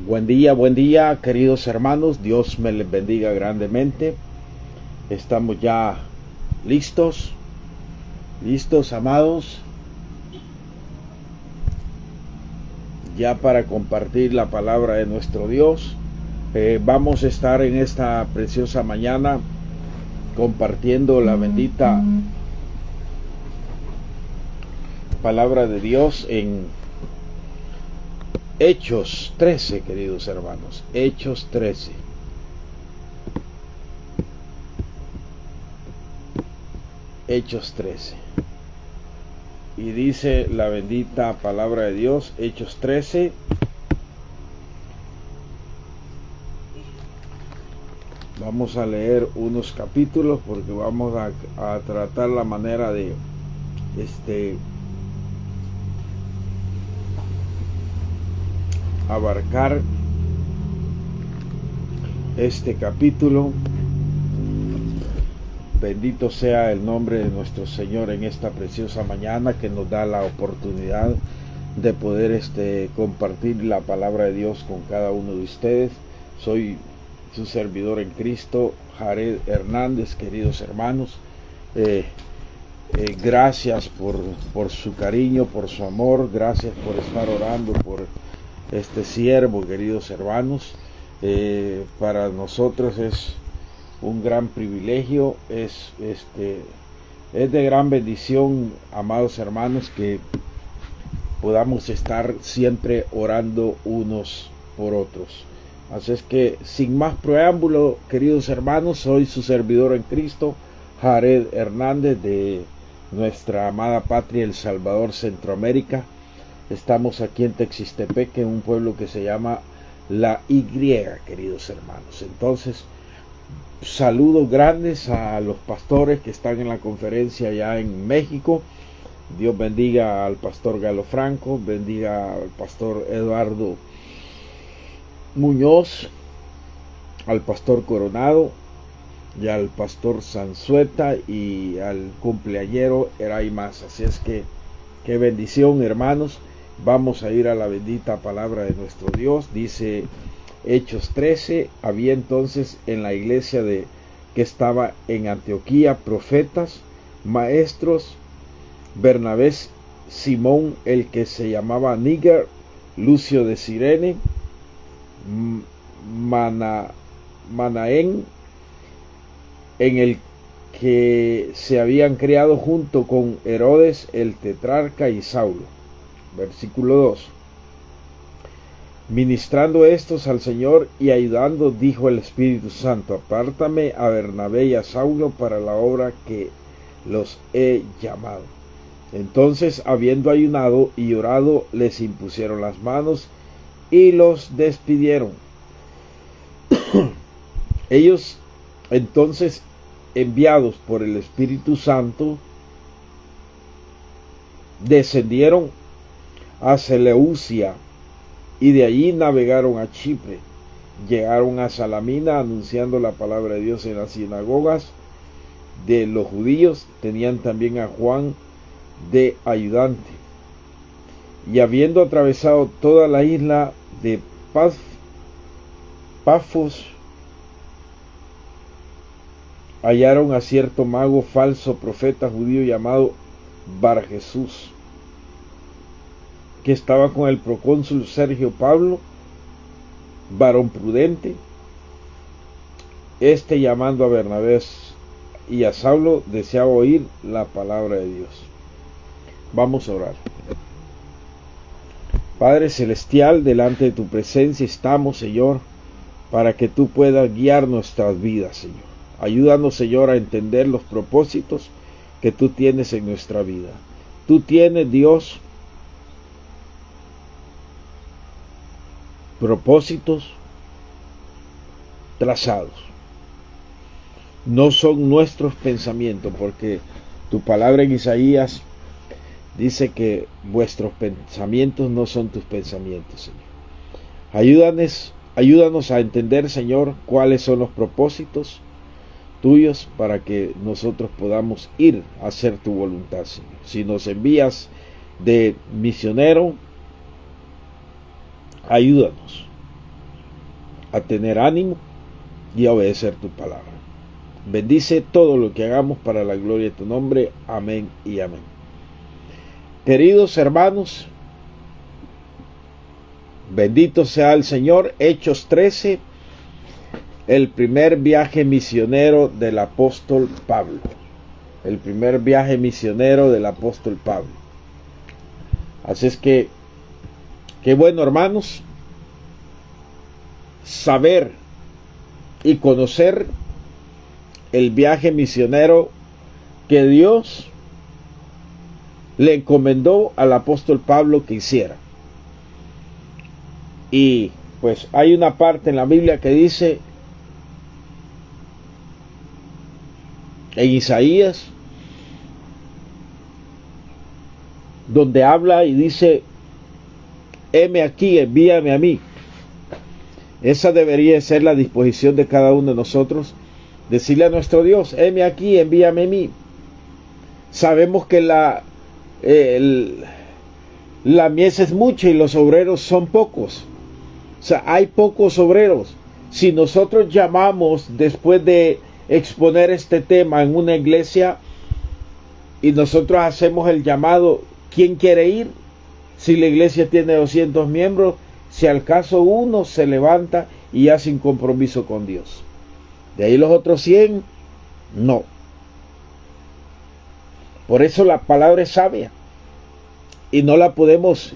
Buen día, queridos hermanos. Dios me les bendiga grandemente. Estamos ya listos, amados, ya para compartir la palabra de nuestro Dios. Vamos a estar en esta preciosa mañana compartiendo la bendita palabra de Dios en Hechos 13, queridos hermanos. Hechos 13. Hechos 13. Y dice la bendita palabra de Dios, Hechos 13. Vamos a leer unos capítulos porque vamos a tratar la manera de abarcar este capítulo. Bendito sea el nombre de nuestro Señor en esta preciosa mañana que nos da la oportunidad de poder compartir la palabra de Dios con cada uno de ustedes. Soy su servidor en Cristo, Jared Hernández. Queridos hermanos, gracias por su cariño, por su amor. Gracias por estar orando por este siervo, queridos hermanos. Para nosotros es un gran privilegio, es de gran bendición, amados hermanos, que podamos estar siempre orando unos por otros. Así es que, sin más preámbulo, queridos hermanos, soy su servidor en Cristo, Jared Hernández, de nuestra amada patria El Salvador, Centroamérica. Estamos aquí en Texistepeque, en un pueblo que se llama La Y, queridos hermanos. Entonces, saludos grandes a los pastores que están en la conferencia allá en México. Dios bendiga al pastor Galo Franco, bendiga al pastor Eduardo Muñoz, al pastor Coronado y al pastor Sanzueta y al cumpleañero Eraimas. Así es que, qué bendición, hermanos. Vamos a ir a la bendita palabra de nuestro Dios. Dice Hechos 13, había entonces en la iglesia que estaba en Antioquía profetas, maestros, Bernabé, Simón el que se llamaba Níger, Lucio de Cirene, Manaén, en el que se habían criado junto con Herodes el tetrarca y Saulo. Versículo 2. Ministrando estos al Señor y ayudando, dijo el Espíritu Santo: apártame a Bernabé y a Saulo para la obra que los he llamado. Entonces, habiendo ayunado y orado, les impusieron las manos y los despidieron. Ellos entonces, enviados por el Espíritu Santo, descendieron a Seleucia y de allí navegaron a Chipre. Llegaron a Salamina anunciando la palabra de Dios en las sinagogas de los judíos. Tenían también a Juan de ayudante. Y habiendo atravesado toda la isla de Pafos, hallaron a cierto mago falso profeta judío llamado Bar Jesús, que estaba con el procónsul Sergio Pablo, varón prudente. Llamando a Bernabé y a Saulo, deseaba oír la palabra de Dios. Vamos a orar. Padre celestial, delante de tu presencia estamos, Señor, para que tú puedas guiar nuestras vidas, Señor. Ayúdanos, Señor, a entender los propósitos que tú tienes en nuestra vida. Tú tienes, Dios, propósitos trazados. No son nuestros pensamientos, porque tu palabra en Isaías dice que vuestros pensamientos no son tus pensamientos, Señor. Ayúdanos a entender, Señor, cuáles son los propósitos tuyos para que nosotros podamos ir a hacer tu voluntad, Señor. Si nos envías de misionero, ayúdanos. a tener ánimo y a obedecer tu palabra. Bendice todo lo que hagamos para la gloria de tu nombre. Amén y amén. Queridos hermanos, bendito sea el Señor. Hechos 13, el primer viaje misionero del apóstol Pablo. El primer viaje misionero del apóstol Pablo. Así es que, qué bueno, hermanos, saber y conocer el viaje misionero que Dios le encomendó al apóstol Pablo que hiciera. Y pues hay una parte en la Biblia que dice, en Isaías, donde habla y dice, heme aquí, envíame a mí. Esa debería ser la disposición de cada uno de nosotros, decirle a nuestro Dios, heme aquí, envíame a mí. Sabemos que la mies es mucha y los obreros son pocos. O sea, hay pocos obreros. Si nosotros llamamos, después de exponer este tema en una iglesia, y nosotros hacemos el llamado, ¿quién quiere ir? Si la iglesia tiene 200 miembros, si al caso uno se levanta y hace un compromiso con Dios. De ahí los otros 100, no. Por eso la palabra es sabia y no la podemos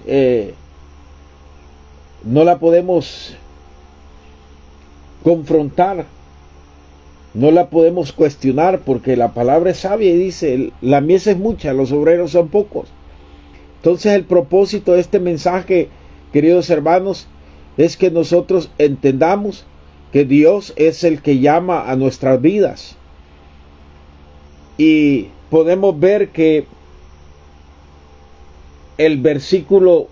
confrontar, no la podemos cuestionar, porque la palabra es sabia y dice, la mies es mucha, los obreros son pocos. Entonces el propósito de este mensaje, queridos hermanos, es que nosotros entendamos que Dios es el que llama a nuestras vidas. Y podemos ver que el versículo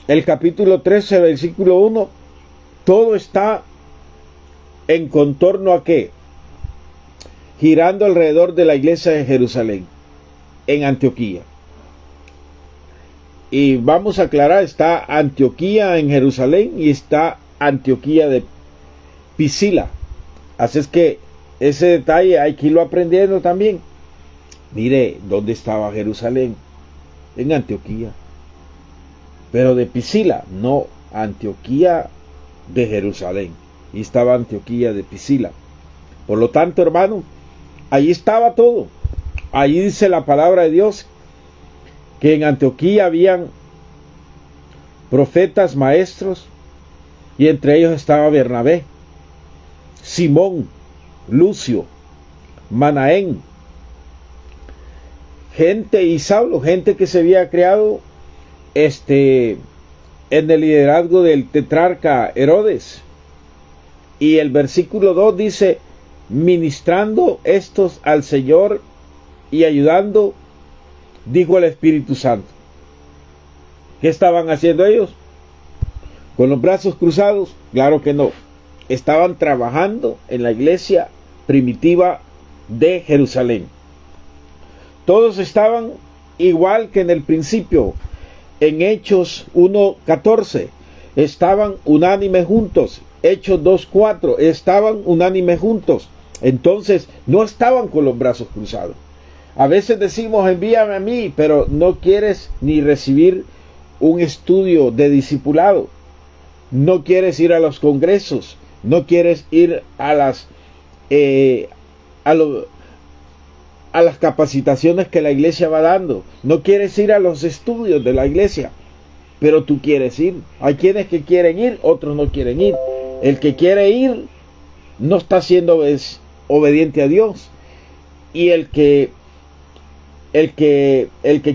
el capítulo 13, versículo 1, todo está en contorno a qué? Girando alrededor de la iglesia de Jerusalén, en Antioquía. Y vamos a aclarar, está Antioquía en Jerusalén y está Antioquía de Pisila. Así es que ese detalle hay que irlo aprendiendo también. Mire, ¿dónde estaba Jerusalén? En Antioquía. Pero de Pisila, no, Antioquía de Jerusalén. Y estaba Antioquía de Pisila. Por lo tanto, hermano, allí estaba todo. Allí dice la palabra de Dios que en Antioquía habían profetas, maestros, y entre ellos estaba Bernabé, Simón, Lucio, Manaén, gente, y Saulo, gente que se había creado en el liderazgo del tetrarca Herodes. Y el versículo 2 dice, ministrando estos al Señor y ayudando, dijo el Espíritu Santo. ¿Qué estaban haciendo ellos? ¿Con los brazos cruzados? Claro que no. Estaban trabajando en la iglesia primitiva de Jerusalén. Todos estaban igual que en el principio. En Hechos 1:14 estaban unánimes juntos. Hechos 2:4 estaban unánimes juntos. Entonces no estaban con los brazos cruzados. A veces decimos, envíame a mí, pero no quieres ni recibir un estudio de discipulado. No quieres ir a los congresos. No quieres ir a las capacitaciones que la iglesia va dando. No quieres ir a los estudios de la iglesia, pero tú quieres ir. Hay quienes que quieren ir, otros no quieren ir. El que quiere ir no está siendo obediente a Dios, y el que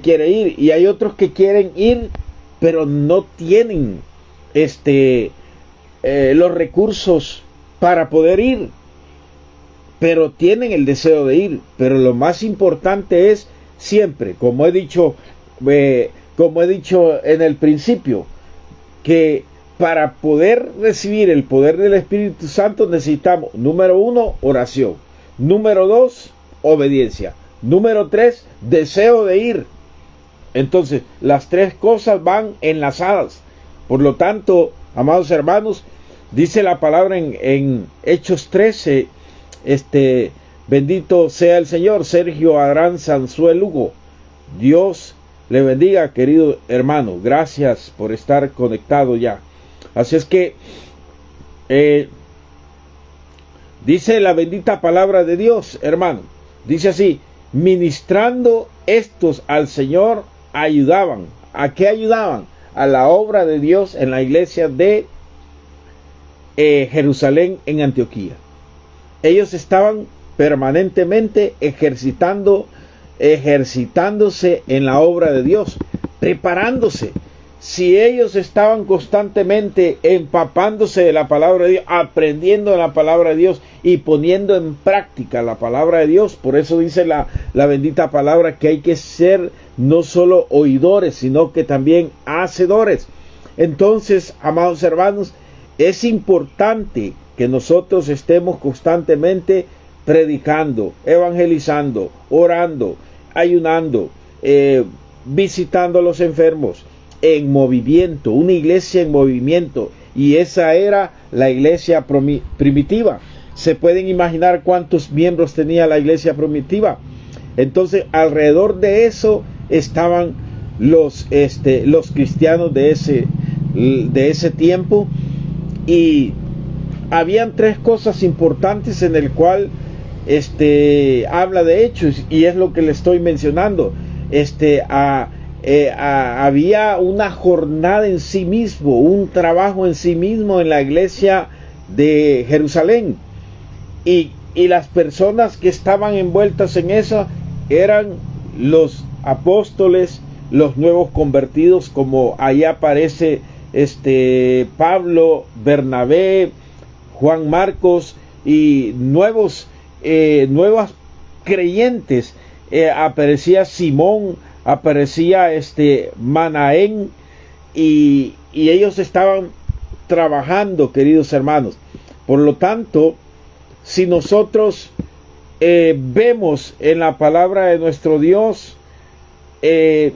quiere ir, y hay otros que quieren ir pero no tienen los recursos para poder ir, pero tienen el deseo de ir. Pero lo más importante es siempre, como he dicho en el principio, que para poder recibir el poder del Espíritu Santo necesitamos, número 1, oración, número 2, obediencia, número 3, deseo de ir. Entonces, las tres cosas van enlazadas. Por lo tanto, amados hermanos, dice la palabra en Hechos 13, bendito sea el Señor. Sergio Adrán Sanzuel Lugo, Dios le bendiga, querido hermano. Gracias por estar conectado ya. Así es que dice la bendita palabra de Dios, hermano. Dice así: ministrando estos al Señor, ayudaban. ¿A qué ayudaban? A la obra de Dios en la iglesia de Jerusalén, en Antioquía. Ellos estaban permanentemente ejercitándose en la obra de Dios, preparándose. Si ellos estaban constantemente empapándose de la palabra de Dios, aprendiendo de la palabra de Dios y poniendo en práctica la palabra de Dios, por eso dice la bendita palabra que hay que ser no solo oidores, sino que también hacedores. Entonces, amados hermanos, es importante que nosotros estemos constantemente predicando, evangelizando, orando, ayunando, visitando a los enfermos, en movimiento, una iglesia en movimiento. Y esa era la iglesia primitiva. ¿Se pueden imaginar cuántos miembros tenía la iglesia primitiva? Entonces, alrededor de eso estaban los cristianos de ese tiempo, y habían tres cosas importantes en el cual habla de Hechos, y es lo que le estoy mencionando. Había una jornada en sí mismo, un trabajo en sí mismo en la iglesia de Jerusalén, y las personas que estaban envueltas en eso eran los apóstoles, los nuevos convertidos, como ahí aparece Pablo, Bernabé, Juan Marcos, y nuevas creyentes. Aparecía Simón, aparecía Manaén, y ellos estaban trabajando, queridos hermanos. Por lo tanto, si nosotros vemos en la palabra de nuestro Dios, en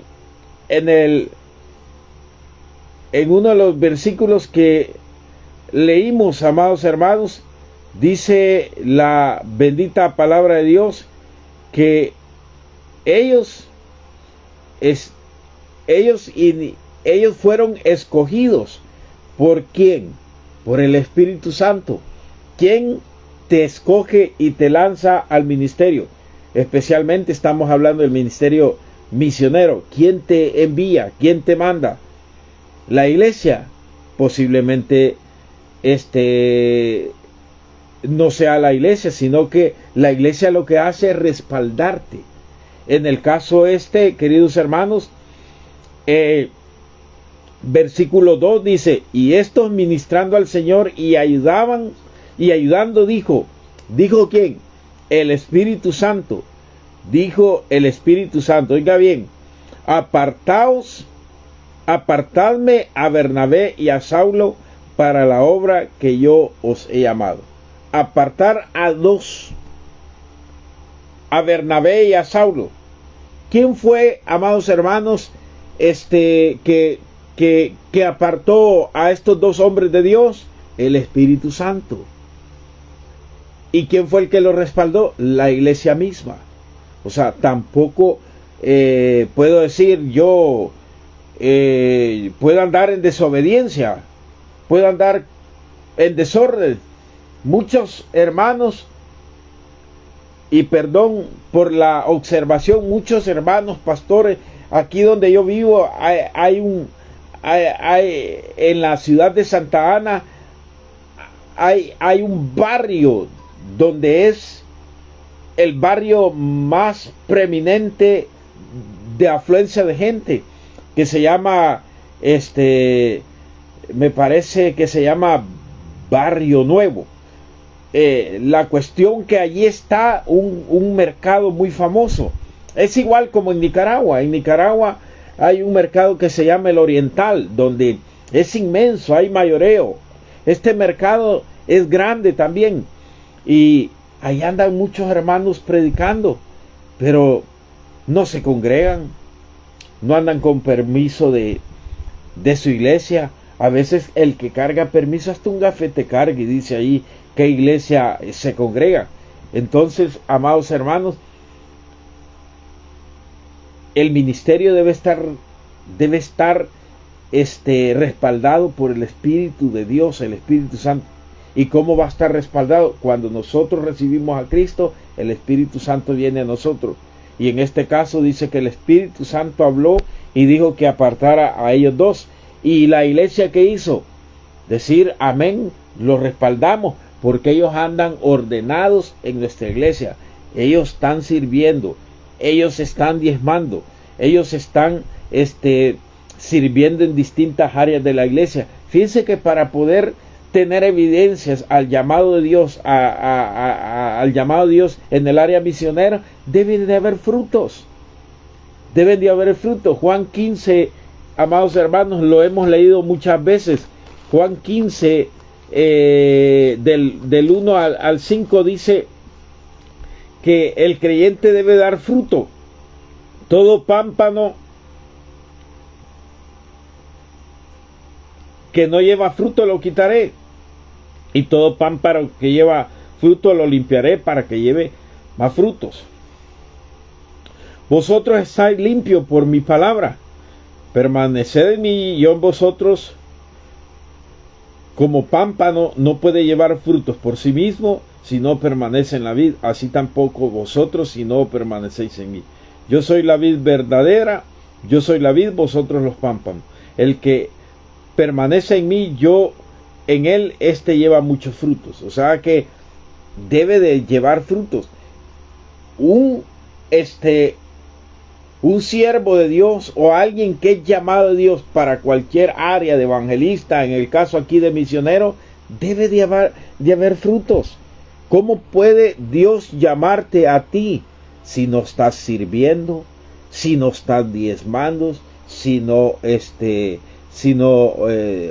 uno de los versículos que leímos, amados hermanos, dice la bendita palabra de Dios que ellos fueron escogidos. ¿Por quién? Por el Espíritu Santo. ¿Quién te escoge y te lanza al ministerio? Especialmente estamos hablando del ministerio misionero. ¿Quién te envía? ¿Quién te manda? La iglesia. Posiblemente no sea la iglesia, sino que la iglesia lo que hace es respaldarte. En el caso queridos hermanos, versículo 2 dice: y estos ministrando al Señor y ayudando, dijo ¿quién? El Espíritu Santo. Dijo el Espíritu Santo, oiga bien: apartadme a Bernabé y a Saulo para la obra que yo os he llamado. Apartar a dos, a Bernabé y a Saulo. ¿Quién fue, amados hermanos, que apartó a estos dos hombres de Dios? El Espíritu Santo. ¿Y quién fue el que lo respaldó? La iglesia misma. O sea, tampoco puedo decir yo puedo andar en desobediencia, puedo andar en desorden. Muchos hermanos, y perdón por la observación, muchos hermanos pastores, aquí donde yo vivo hay en la ciudad de Santa Ana hay un barrio donde es el barrio más preeminente de afluencia de gente, que se llama me parece que se llama Barrio Nuevo. La cuestión que allí está un mercado muy famoso. Es igual como en Nicaragua. En Nicaragua hay un mercado que se llama el Oriental, donde es inmenso, hay mayoreo. Este mercado es grande también, y ahí andan muchos hermanos predicando, pero no se congregan, no andan con permiso de su iglesia. A veces el que carga permiso, hasta un gafete carga y dice ahí qué iglesia se congrega. Entonces, amados hermanos, el ministerio debe estar respaldado por el Espíritu de Dios, el Espíritu Santo. ¿Y cómo va a estar respaldado? Cuando nosotros recibimos a Cristo, el Espíritu Santo viene a nosotros. Y en este caso dice que el Espíritu Santo habló y dijo que apartara a ellos dos. ¿Y la iglesia qué hizo? Decir amén, los respaldamos, porque ellos andan ordenados en nuestra iglesia. Ellos están sirviendo, ellos están diezmando, ellos están sirviendo en distintas áreas de la iglesia. Fíjense que para poder tener evidencias al llamado de Dios, al llamado de Dios en el área misionera, deben de haber frutos. Deben de haber frutos. Juan 15, amados hermanos, lo hemos leído muchas veces. Juan 15, del 1 al 5 dice que el creyente debe dar fruto. Todo pámpano que no lleva fruto lo quitaré, y todo pámpano que lleva fruto lo limpiaré para que lleve más frutos. Vosotros estáis limpios por mi palabra. Permaneced en mí y yo en vosotros. Como pámpano no puede llevar frutos por sí mismo si no permanece en la vid, así tampoco vosotros si no permanecéis en mí. Yo soy la vid verdadera, yo soy la vid, vosotros los pámpanos. El que permanece en mí, yo en él, lleva muchos frutos. O sea que debe de llevar frutos. Un siervo de Dios o alguien que es llamado de Dios para cualquier área de evangelista, en el caso aquí de misionero, debe de haber frutos. ¿Cómo puede Dios llamarte a ti si no estás sirviendo, si no estás diezmando, si no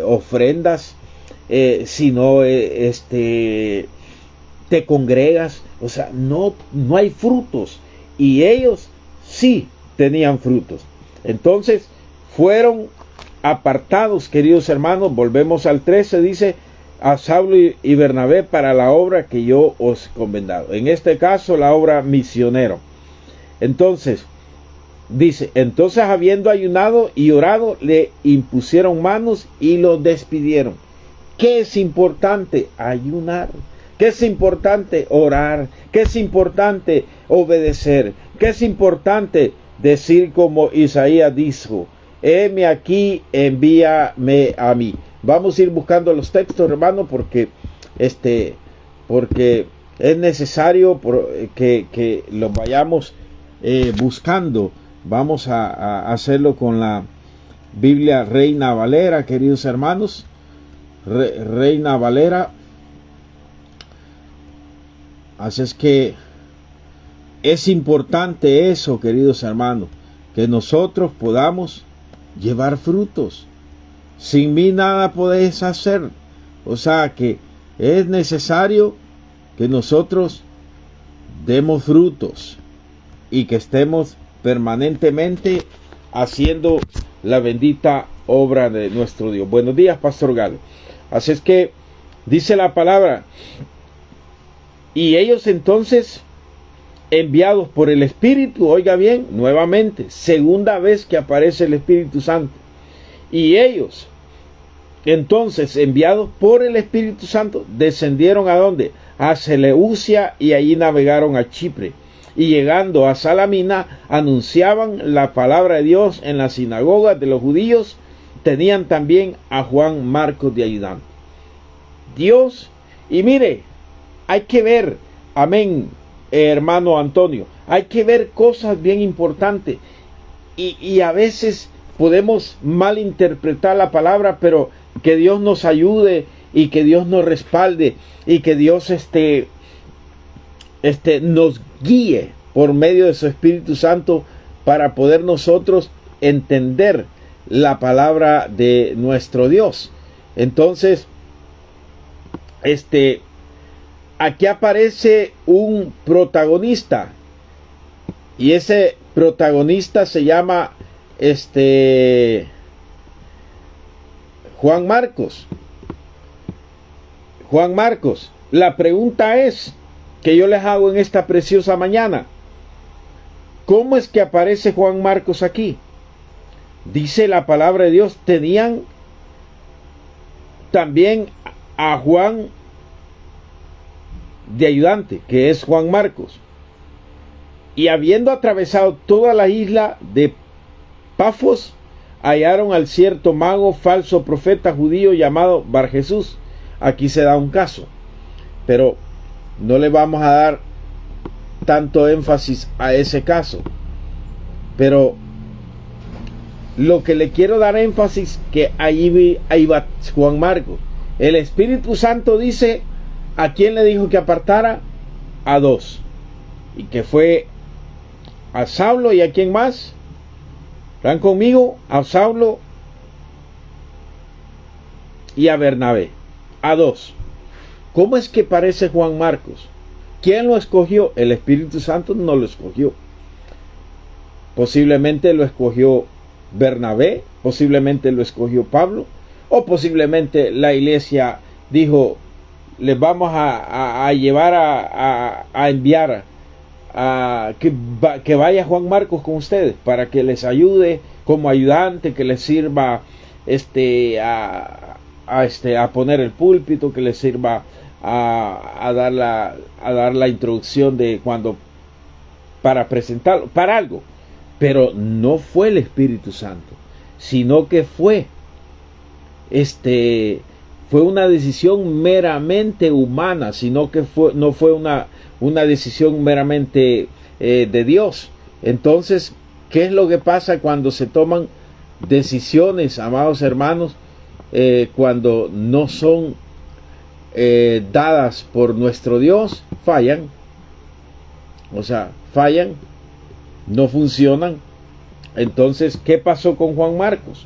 ofrendas, si no te congregas? O sea, no hay frutos. Y ellos sí tenían frutos. Entonces fueron apartados, queridos hermanos. Volvemos al 13, dice: a Saulo y Bernabé para la obra que yo os he encomendado. En este caso, la obra misionero. Entonces, dice: entonces habiendo ayunado y orado, le impusieron manos y lo despidieron. ¿Qué es importante? Ayunar. ¿Qué es importante? Orar. ¿Qué es importante? Obedecer. ¿Qué es importante? Decir como Isaías dijo: heme aquí, envíame a mí. Vamos a ir buscando los textos, hermano, porque es necesario que los vayamos buscando. Vamos a hacerlo con la Biblia Reina Valera, queridos hermanos. Reina Valera. Así es que es importante eso, queridos hermanos, que nosotros podamos llevar frutos. Sin mí nada podéis hacer. O sea que es necesario que nosotros demos frutos y que estemos permanentemente haciendo la bendita obra de nuestro Dios. Buenos días, Pastor Galo. Así es que dice la palabra: y ellos entonces, enviados por el Espíritu, oiga bien, nuevamente, segunda vez que aparece el Espíritu Santo. Y ellos, entonces, enviados por el Espíritu Santo, descendieron ¿a dónde? A Seleucia, y allí navegaron a Chipre. Y llegando a Salamina, anunciaban la palabra de Dios en las sinagogas de los judíos. Tenían también a Juan Marcos de ayudante. Dios, y mire, hay que ver, amén, hermano Antonio, hay que ver cosas bien importantes. Y a veces podemos malinterpretar la palabra, pero que Dios nos ayude y que Dios nos respalde y que Dios nos guíe por medio de su Espíritu Santo para poder nosotros entender la palabra de nuestro Dios. Entonces, aquí aparece un protagonista, y ese protagonista se llama Juan Marcos. Juan Marcos, la pregunta es que yo les hago en esta preciosa mañana: ¿cómo es que aparece Juan Marcos aquí? Dice la palabra de Dios, tenían también a Juan de ayudante, que es Juan Marcos. Y habiendo atravesado toda la isla de Pafos, hallaron al cierto mago, falso profeta judío llamado Bar Jesús. Aquí se da un caso, pero no le vamos a dar tanto énfasis a ese caso. Pero lo que le quiero dar énfasis, que ahí va Juan Marcos. El Espíritu Santo dice, ¿a quién le dijo que apartara? A dos. Y que fue a Saulo, y ¿a quién más? ¿Están conmigo? A Saulo y a Bernabé. A dos. ¿Cómo es que parece Juan Marcos? ¿Quién lo escogió? El Espíritu Santo no lo escogió. Posiblemente lo escogió Bernabé, posiblemente lo escogió Pablo, o posiblemente la iglesia dijo, les vamos a llevar a enviar que vaya Juan Marcos con ustedes para que les ayude como ayudante, que les sirva a poner el púlpito, que les sirva a dar la introducción de cuando, para presentarlo, para algo. Pero no fue el Espíritu Santo, sino que fue una decisión meramente humana, sino que no fue una decisión meramente de Dios. Entonces, ¿qué es lo que pasa cuando se toman decisiones, amados hermanos, cuando no son dadas por nuestro Dios? Fallan, fallan, no funcionan. Entonces, ¿qué pasó con Juan Marcos?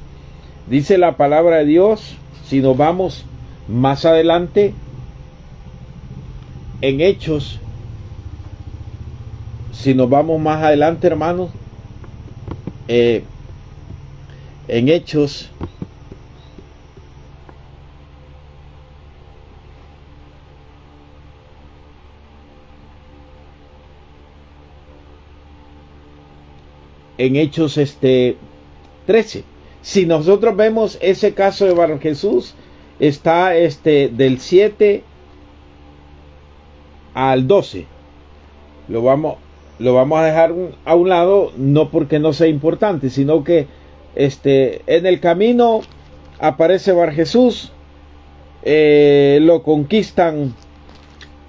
Dice la palabra de Dios, si nos vamos más adelante, en Hechos, hermanos, en Hechos, en Hechos 13. Si nosotros vemos ese caso de Bar Jesús, está del 7 al 12. Lo vamos a dejar a un lado, no porque no sea importante, sino que en el camino aparece Bar Jesús, lo conquistan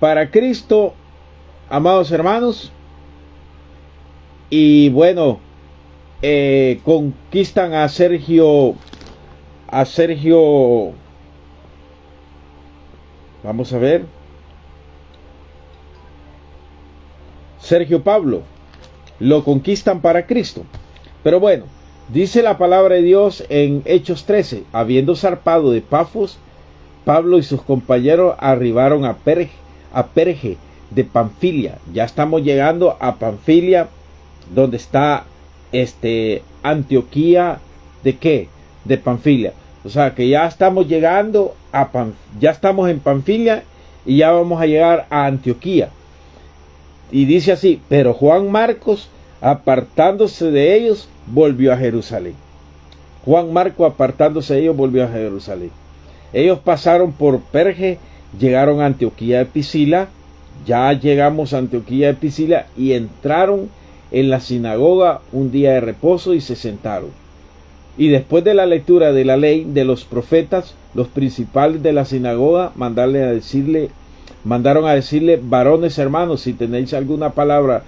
para Cristo, amados hermanos, y bueno, conquistan a Sergio, vamos a ver, Sergio Pablo, lo conquistan para Cristo. Pero bueno, dice la palabra de Dios en Hechos 13, habiendo zarpado de Pafos, Pablo y sus compañeros arribaron a Perge de Panfilia. Ya estamos llegando a Panfilia, donde está Antioquía. ¿De qué? De Panfilia. O sea que ya estamos llegando ya estamos en Panfilia y ya vamos a llegar a Antioquía. Y dice así, pero Juan Marcos, apartándose de ellos, volvió a Jerusalén. Juan Marcos, apartándose de ellos, volvió a Jerusalén. Ellos pasaron por Perge, llegaron a Antioquía de Pisila. Ya llegamos a Antioquía de Pisila y entraron en la sinagoga un día de reposo y se sentaron. Y después de la lectura de la ley de los profetas, los principales de la sinagoga mandaron a decirle, varones hermanos, si tenéis alguna palabra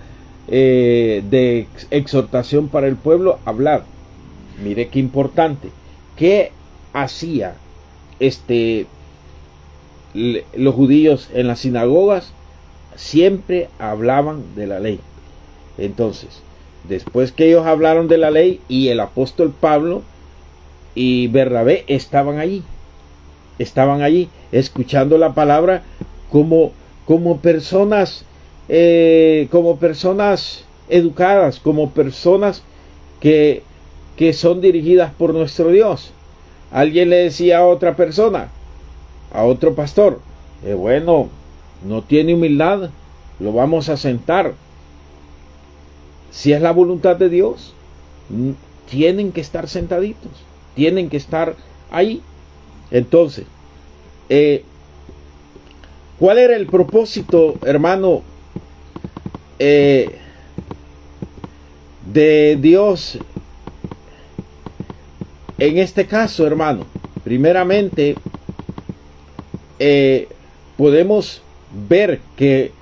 de exhortación para el pueblo, hablad. Mire qué importante. ¿Qué hacía los judíos en las sinagogas? Siempre hablaban de la ley. Entonces, después que ellos hablaron de la ley, y el apóstol Pablo y Bernabé estaban allí escuchando la palabra como personas educadas, como personas que que son dirigidas por nuestro Dios. Alguien le decía a otra persona, a otro pastor, bueno, no tiene humildad, lo vamos a sentar. Si es la voluntad de Dios, tienen que estar sentaditos, tienen que estar ahí. Entonces, ¿cuál era el propósito, hermano, de Dios en este caso, hermano? Primeramente, podemos ver que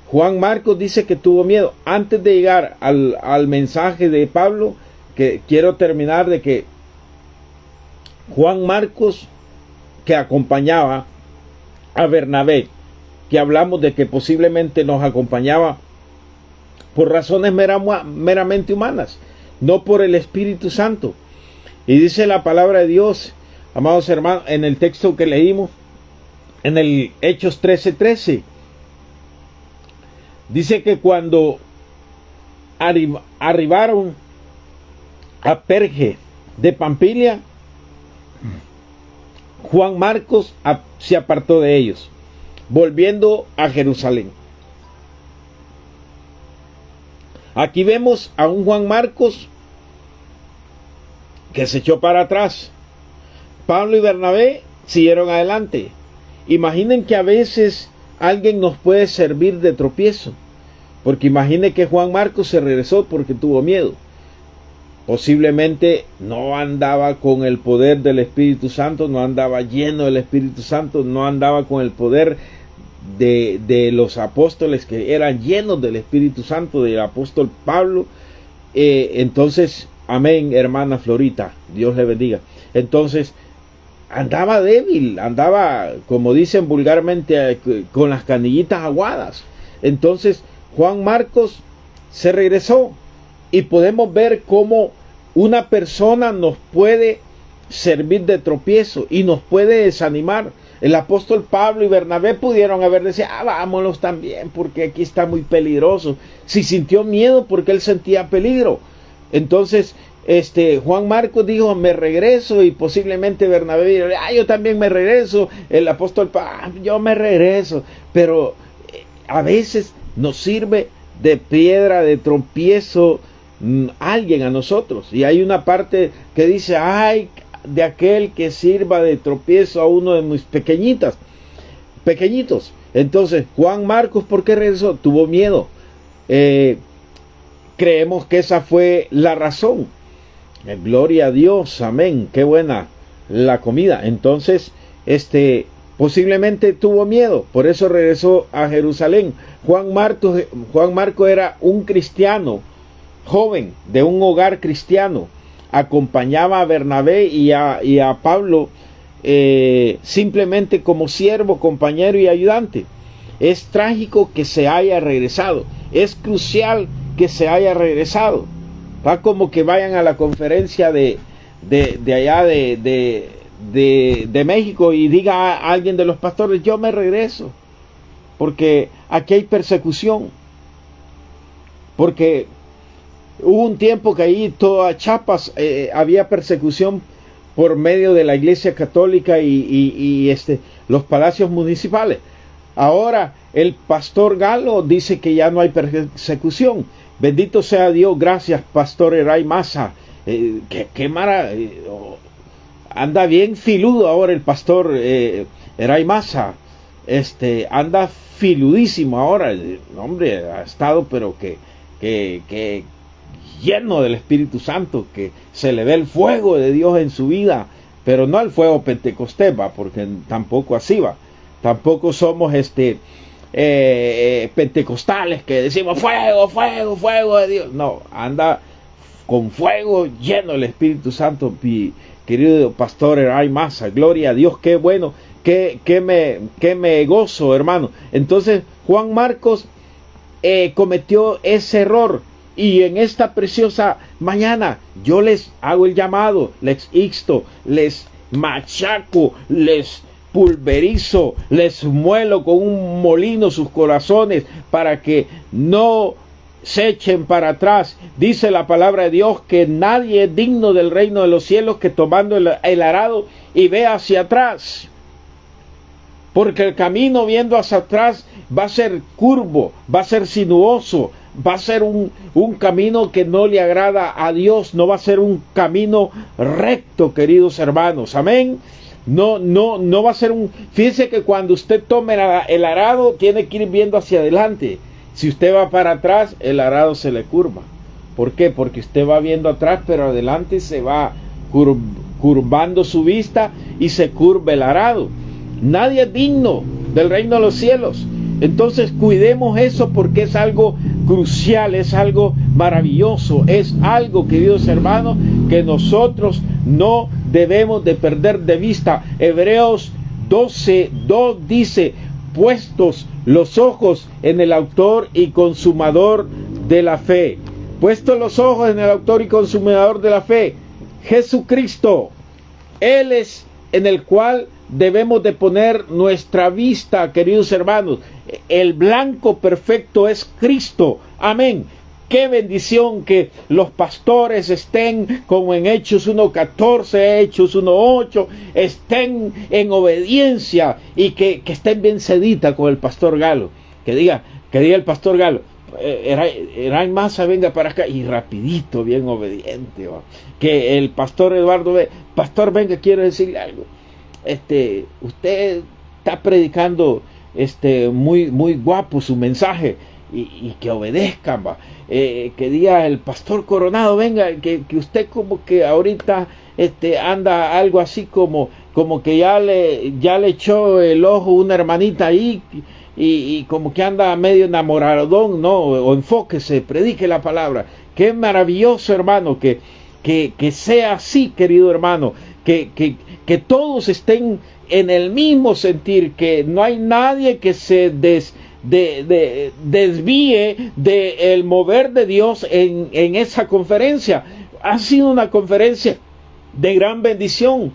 Juan Marcos dice que tuvo miedo. Antes de llegar al mensaje de Pablo, que quiero terminar de que Juan Marcos, que acompañaba a Bernabé, que hablamos de que posiblemente nos acompañaba por razones meramente humanas, no por el Espíritu Santo. Y dice la palabra de Dios, amados hermanos, en el texto que leímos, en el Hechos 13:13, dice que cuando arribaron a Perge de Pamfilia, Juan Marcos se apartó de ellos, volviendo a Jerusalén. Aquí vemos a un Juan Marcos que se echó para atrás. Pablo y Bernabé siguieron adelante. Imaginen que a veces alguien nos puede servir de tropiezo, porque imaginen que Juan Marcos se regresó porque tuvo miedo. Posiblemente no andaba con el poder del Espíritu Santo, no andaba lleno del Espíritu Santo, no andaba con el poder de los apóstoles que eran llenos del Espíritu Santo, del apóstol Pablo. Entonces, amén, hermana Florita, Dios le bendiga. Entonces, andaba débil, andaba, como dicen vulgarmente, con las canillitas aguadas. Entonces, Juan Marcos se regresó. Y podemos ver cómo una persona nos puede servir de tropiezo y nos puede desanimar. El apóstol Pablo y Bernabé pudieron haber dicho, vámonos también porque aquí está muy peligroso. Si sintió miedo porque él sentía peligro. Entonces, Juan Marcos dijo, me regreso, y posiblemente Bernabé dijo, yo también me regreso. El apóstol Pablo, yo me regreso. Pero a veces nos sirve de piedra de tropiezo alguien a nosotros, y hay una parte que dice, ay, de aquel que sirva de tropiezo a uno de mis pequeñitos. Entonces, Juan Marcos, ¿por qué regresó? Tuvo miedo. Creemos que esa fue la razón. Gloria a Dios, amén, qué buena la comida. Entonces, posiblemente tuvo miedo, por eso regresó a Jerusalén. Juan Marcos era un cristiano joven, de un hogar cristiano. Acompañaba a Bernabé y a Pablo simplemente como siervo, compañero y ayudante. Es trágico que se haya regresado. Es crucial que se haya regresado. Va como que vayan a la conferencia de allá de México y diga a alguien de los pastores, yo me regreso, porque aquí hay persecución. Porque hubo un tiempo que ahí toda Chiapas había persecución por medio de la Iglesia Católica y los palacios municipales. Ahora el pastor Galo dice que ya no hay persecución. Bendito sea Dios, gracias Pastor Eray Maza. Qué anda bien filudo ahora el pastor Eray Maza. Anda filudísimo ahora. Hombre, ha estado pero que lleno del Espíritu Santo, que se le ve el fuego de Dios en su vida, pero no el fuego pentecostés, porque tampoco así va. Tampoco somos pentecostales que decimos fuego, fuego, fuego de Dios. No, anda con fuego lleno del Espíritu Santo, mi querido pastor Eray Maza. Gloria a Dios, qué bueno, que me gozo, hermano. Entonces Juan Marcos cometió ese error, y en esta preciosa mañana yo les hago el llamado, les insto, les machaco, les pulverizo, les muelo con un molino sus corazones para que no se echen para atrás. Dice la palabra de Dios que nadie es digno del reino de los cielos que tomando el arado y vea hacia atrás. Porque el camino viendo hacia atrás va a ser curvo, va a ser sinuoso, va a ser un camino que no le agrada a Dios, no va a ser un camino recto, queridos hermanos. Amén. No va a ser fíjese que cuando usted tome el arado, tiene que ir viendo hacia adelante. Si usted va para atrás, el arado se le curva. ¿Por qué? Porque usted va viendo atrás, pero adelante se va curvando su vista y se curva el arado. Nadie es digno del reino de los cielos. Entonces cuidemos eso, porque es algo crucial, es algo maravilloso, es algo, queridos hermanos, que nosotros no debemos de perder de vista. Hebreos 12:2 dice: puestos los ojos en el autor y consumador de la fe. Puestos los ojos en el autor y consumador de la fe, Jesucristo. Él es en el cual debemos de poner nuestra vista, queridos hermanos. El blanco perfecto es Cristo. Amén. Qué bendición que los pastores estén como en Hechos 1:14, Hechos 1:8, estén en obediencia y que estén bien sedita con el pastor Galo. Que diga el pastor Galo: Erain Maza, venga para acá, y rapidito, bien obediente. ¿Va? Que el pastor Eduardo: pastor, venga, quiero decirle algo. Usted está predicando muy, muy guapo su mensaje, y que obedezcan. ¿Va? Que diga el pastor Coronado: venga, que usted como que ahorita anda algo así como que ya le echó el ojo una hermanita ahí, y como que anda medio enamoradón, ¿no? O enfóquese, predique la palabra. Qué maravilloso, hermano, que sea así, querido hermano, que todos estén en el mismo sentir, que no hay nadie que se desvíe del mover de Dios en esa conferencia. Ha sido una conferencia de gran bendición.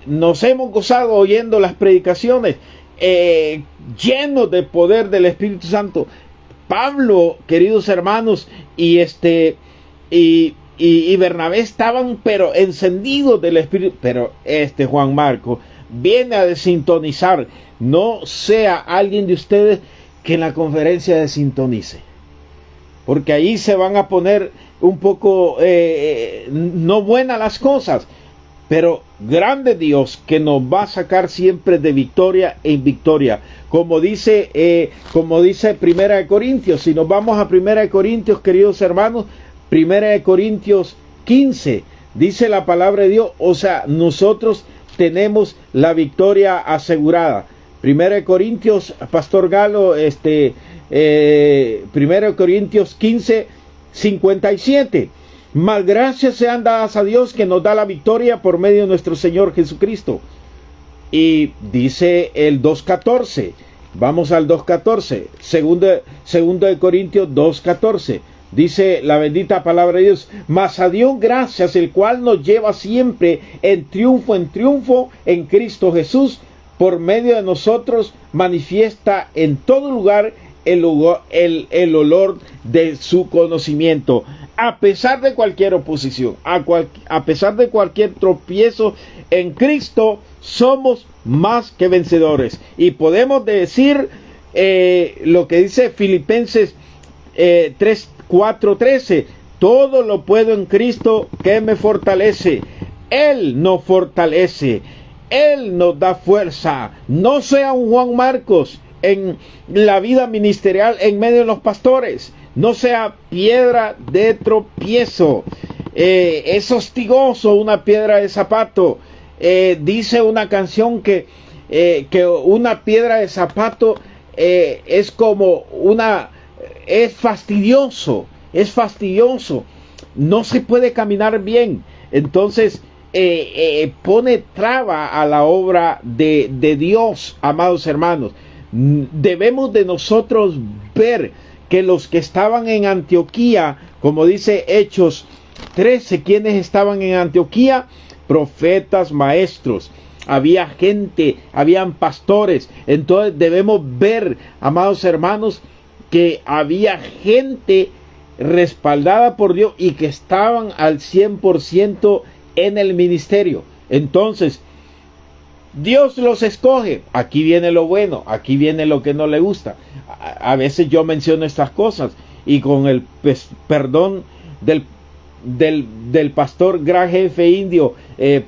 Nos hemos gozado oyendo las predicaciones, llenos de poder del Espíritu Santo. Pablo, queridos hermanos, y Bernabé estaban pero encendidos del Espíritu. Pero Juan Marco viene a desintonizar. No sea alguien de ustedes que en la conferencia desintonice, porque ahí se van a poner un poco no buenas las cosas. Pero grande Dios, que nos va a sacar siempre de victoria en victoria. Como dice Primera de Corintios. Si nos vamos a Primera de Corintios, queridos hermanos, Primera de Corintios 15, dice la palabra de Dios. O sea, nosotros tenemos la victoria asegurada. Primera de Corintios, Pastor Galo, Primera de Corintios 15, 57. Mas gracias sean dadas a Dios, que nos da la victoria por medio de nuestro Señor Jesucristo. Y dice el 2:14. Vamos al 2:14. Segundo de Corintios 2:14. Dice la bendita palabra de Dios: mas a Dios gracias, el cual nos lleva siempre en triunfo en Cristo Jesús. Por medio de nosotros manifiesta en todo lugar el olor de su conocimiento. A pesar de cualquier oposición, a pesar de cualquier tropiezo, en Cristo somos más que vencedores. Y podemos decir lo que dice Filipenses 4:13: todo lo puedo en Cristo que me fortalece. Él nos fortalece, Él nos da fuerza. No sea un Juan Marcos en la vida ministerial en medio de los pastores. No sea piedra de tropiezo. Es hostigoso una piedra de zapato. Dice una canción que una piedra de zapato es como es fastidioso. No se puede caminar bien. Entonces pone traba a la obra de Dios, amados hermanos. Debemos de nosotros ver que los que estaban en Antioquía, como dice Hechos 13, ¿quiénes estaban en Antioquía? Profetas, maestros, había gente, habían pastores. Entonces debemos ver, amados hermanos, que había gente respaldada por Dios y que estaban al 100% en el ministerio. Entonces, Dios los escoge. Aquí viene lo bueno, aquí viene lo que no le gusta. A veces yo menciono estas cosas y con el perdón del pastor Gran Jefe Indio,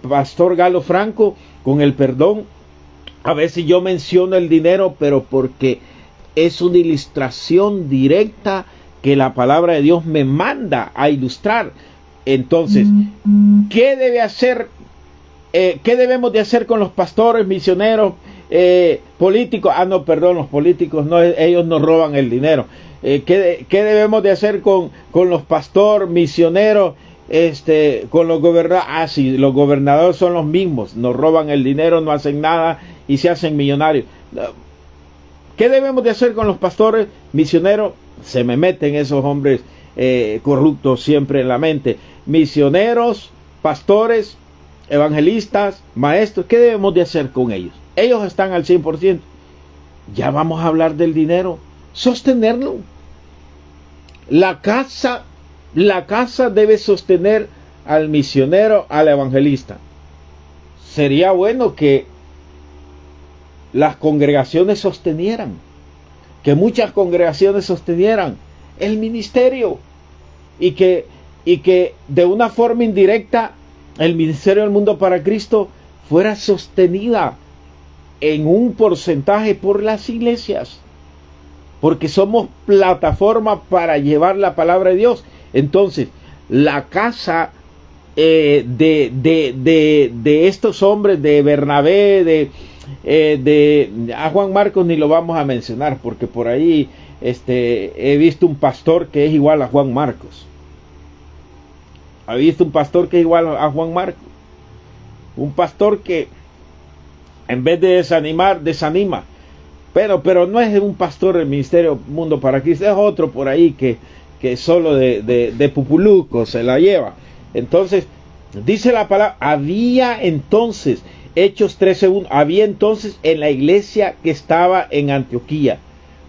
pastor Galo Franco, con el perdón, a veces yo menciono el dinero, pero porque es una ilustración directa que la palabra de Dios me manda a ilustrar. Entonces, ¿qué debe hacer? ¿Qué debemos de hacer con los pastores, misioneros, políticos? No, perdón, los políticos no, ellos nos roban el dinero. ¿Qué debemos de hacer con los pastores, misioneros, con los gobernadores? Sí, los gobernadores son los mismos, nos roban el dinero, no hacen nada y se hacen millonarios. ¿Qué debemos de hacer con los pastores, misioneros? Se me meten esos hombres corruptos siempre en la mente. Misioneros, pastores, evangelistas, maestros, ¿qué debemos de hacer con ellos? Ellos están al 100%. Ya vamos a hablar del dinero. Sostenerlo. La casa debe sostener al misionero, al evangelista. Sería bueno que las congregaciones sostenieran, que muchas congregaciones sostenieran el ministerio y que de una forma indirecta el ministerio del Mundo para Cristo fuera sostenida en un porcentaje por las iglesias, porque somos plataforma para llevar la palabra de Dios. Entonces, la casa de estos hombres, de Bernabé, a Juan Marcos ni lo vamos a mencionar, porque por ahí he visto un pastor que es igual a Juan Marcos. ¿Ha visto un pastor que es igual a Juan Marcos? Un pastor que en vez de desanimar, desanima. Pero no es un pastor del Ministerio Mundo para Cristo, es otro por ahí que solo de pupuluco se la lleva. Entonces, dice la palabra, había entonces, Hechos 13:1, había entonces en la iglesia que estaba en Antioquía.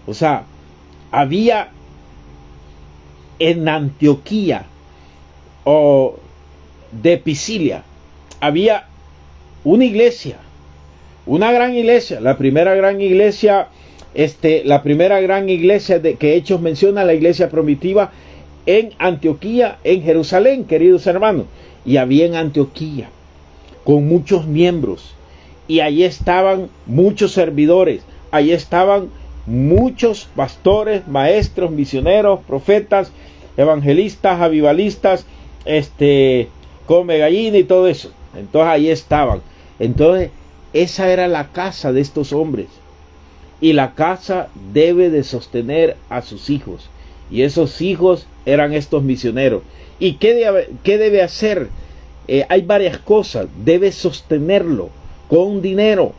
O sea, había en Antioquía o de Pisidia, había una iglesia, una gran iglesia, la primera gran iglesia que Hechos menciona, la iglesia primitiva en Antioquía, en Jerusalén, queridos hermanos. Y había en Antioquía con muchos miembros, y allí estaban muchos servidores, allí estaban muchos pastores, maestros, misioneros, profetas, evangelistas, avivalistas, come gallina y todo eso. Entonces ahí estaban. Entonces esa era la casa de estos hombres, y la casa debe de sostener a sus hijos, y esos hijos eran estos misioneros. ¿Y qué debe hacer? Hay varias cosas. Debe sostenerlo con dinero,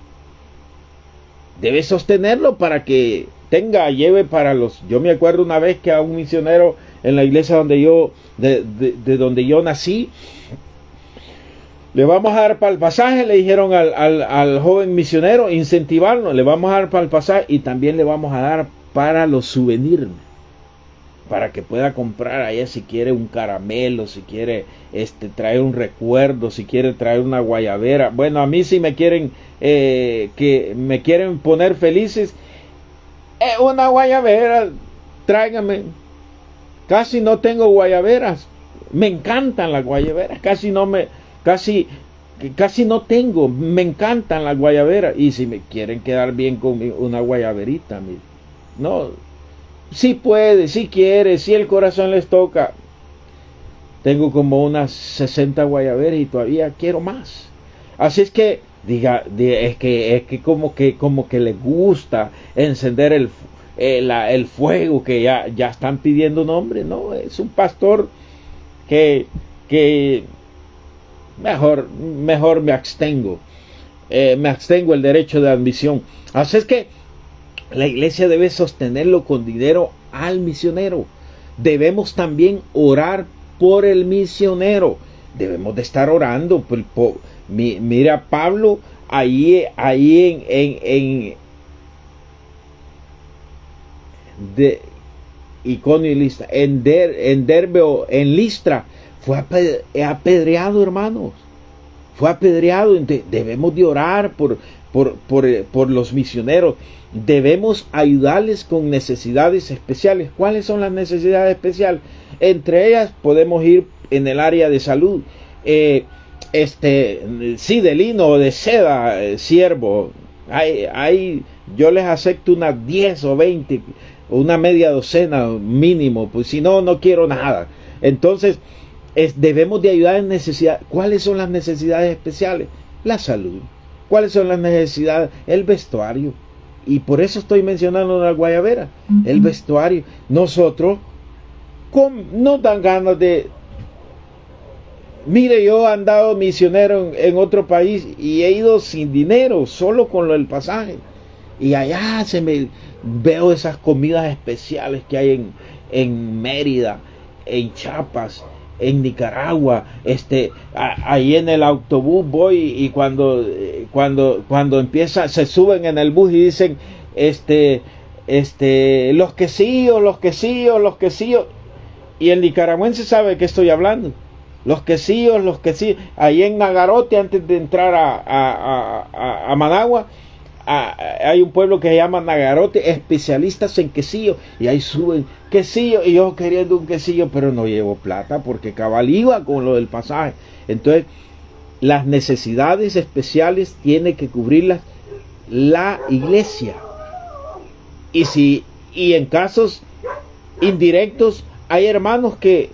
debe sostenerlo para que lleve para los... Yo me acuerdo una vez que a un misionero en la iglesia donde donde yo nací, le vamos a dar para el pasaje, le dijeron al joven misionero, incentivarlo, le vamos a dar para el pasaje y también le vamos a dar para los souvenirs, para que pueda comprar allá si quiere un caramelo, si quiere traer un recuerdo, si quiere traer una guayabera. Bueno, a mí si me quieren que me quieren poner felices, una guayabera, tráigame. Casi no tengo guayaberas, me encantan las guayaberas, casi no tengo, me encantan las guayaberas. Y si me quieren quedar bien con una guayaberita, no, si puede, si quiere, si el corazón les toca. Tengo como unas 60 guayaberas y todavía quiero más. Así es que es que como que les gusta encender el fuego, que ya están pidiendo nombre. No, es un pastor que mejor me abstengo el derecho de admisión. Así es que la iglesia debe sostenerlo con dinero al misionero. Debemos también orar por el misionero. Debemos de estar orando. Mira Pablo ahí Iconio y Listra, en Derbe o en Listra, fue apedreado, hermanos. Fue apedreado. Debemos de orar por los misioneros. Debemos ayudarles con necesidades especiales. ¿Cuáles son las necesidades especiales? Entre ellas podemos ir en el área de salud. Sí, de lino o de seda, siervo. Yo les acepto unas 10 o 20, una media docena mínimo, pues si no, no quiero nada. Entonces, debemos de ayudar en necesidad. ¿Cuáles son las necesidades especiales? La salud. ¿Cuáles son las necesidades? El vestuario. Y por eso estoy mencionando la guayabera, el vestuario. Nosotros nos dan ganas de... Mire, yo he andado misionero en otro país y he ido sin dinero, solo con el pasaje. Y allá veo esas comidas especiales que hay en Mérida, en Chiapas, en Nicaragua. Ahí en el autobús voy y cuando empieza, se suben en el bus y dicen, los quesillos. Y el nicaragüense sabe de qué estoy hablando. Los quesillos. Ahí en Nagarote, antes de entrar a Managua, hay un pueblo que se llama Nagarote, especialistas en quesillo, y ahí suben quesillo, y yo queriendo un quesillo, pero no llevo plata porque cabal iba con lo del pasaje. Entonces, las necesidades especiales tiene que cubrirlas la iglesia. Y en casos indirectos, hay hermanos que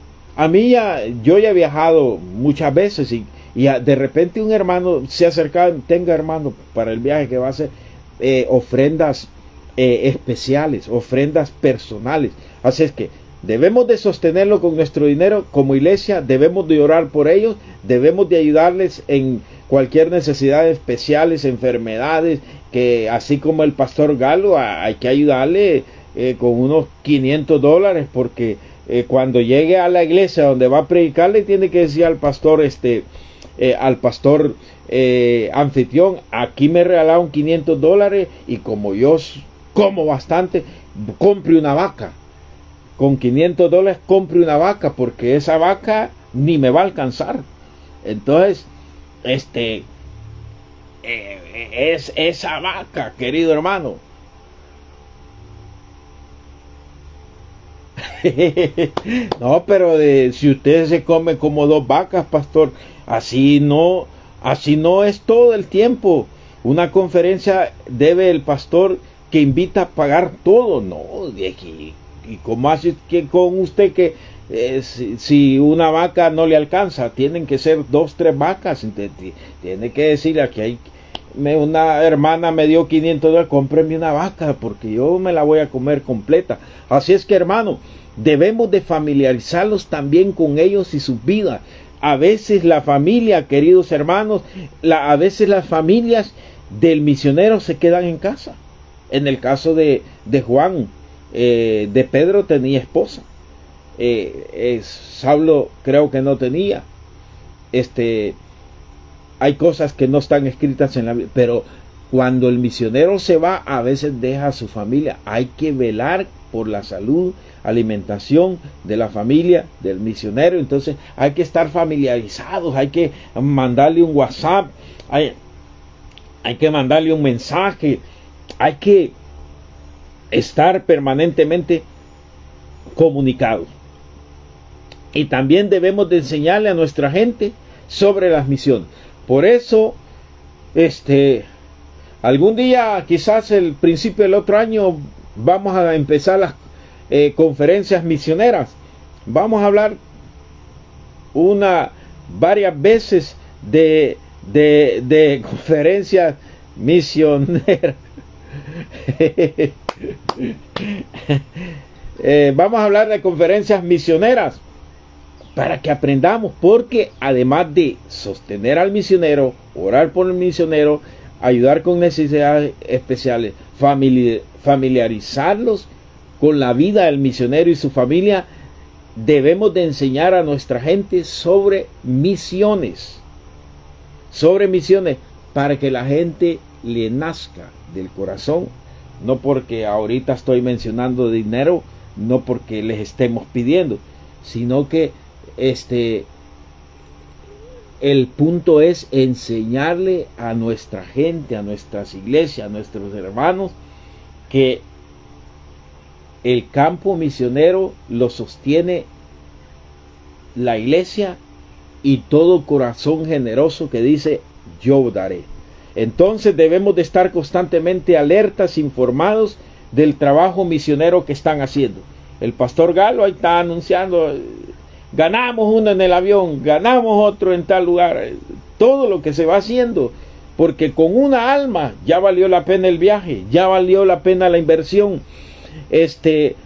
yo ya he viajado muchas veces y de repente un hermano se acerca, tenga hermano para el viaje que va a hacer, ofrendas especiales, ofrendas personales. Así es que debemos de sostenerlo con nuestro dinero como iglesia, debemos de orar por ellos, debemos de ayudarles en cualquier necesidad especiales, enfermedades, que así como el pastor Galo, hay que ayudarle con unos $500, porque cuando llegue a la iglesia donde va a predicar, le tiene que decir al pastor, anfitrión, aquí me regalaron $500 y como yo como bastante, compre una vaca. Con $500 compre una vaca, porque esa vaca ni me va a alcanzar. Entonces, es esa vaca, querido hermano. No, pero si usted se come como 2 vacas, pastor, así no es todo el tiempo. Una conferencia debe el pastor que invita a pagar todo, no. ¿Y cómo hace que con usted que si una vaca no le alcanza? Tienen que ser 2, 3 vacas. Tiene que decirle, aquí una hermana me dio $500, cómpreme una vaca porque yo me la voy a comer completa. Así es que, hermano, debemos de familiarizarlos también con ellos y sus vidas. A veces la familia, queridos hermanos, a veces las familias del misionero se quedan en casa. En el caso de Juan, de Pedro tenía esposa. Saulo creo que no tenía. Hay cosas que no están escritas en la Biblia, pero cuando el misionero se va, a veces deja a su familia. Hay que velar por la salud, alimentación de la familia del misionero. Entonces hay que estar familiarizados, hay que mandarle un WhatsApp, hay que mandarle un mensaje, hay que estar permanentemente comunicados. Y también debemos de enseñarle a nuestra gente sobre las misiones. Por eso, algún día, quizás el principio del otro año, vamos a empezar las conferencias misioneras. Vamos a hablar varias veces de conferencias misioneras. Vamos a hablar de conferencias misioneras para que aprendamos, porque además de sostener al misionero, orar por el misionero, ayudar con necesidades especiales, familiarizarlos con la vida del misionero y su familia, debemos de enseñar a nuestra gente sobre misiones, para que la gente le nazca del corazón. No porque ahorita estoy mencionando dinero, no porque les estemos pidiendo, sino que el punto es enseñarle a nuestra gente, a nuestras iglesias, a nuestros hermanos, que el campo misionero lo sostiene la iglesia y todo corazón generoso que dice yo daré. Entonces debemos de estar constantemente alertas, informados del trabajo misionero que están haciendo. El pastor Galo ahí está anunciando, ganamos uno en el avión, ganamos otro en tal lugar, todo lo que se va haciendo, porque con una alma ya valió la pena el viaje, ya valió la pena la inversión.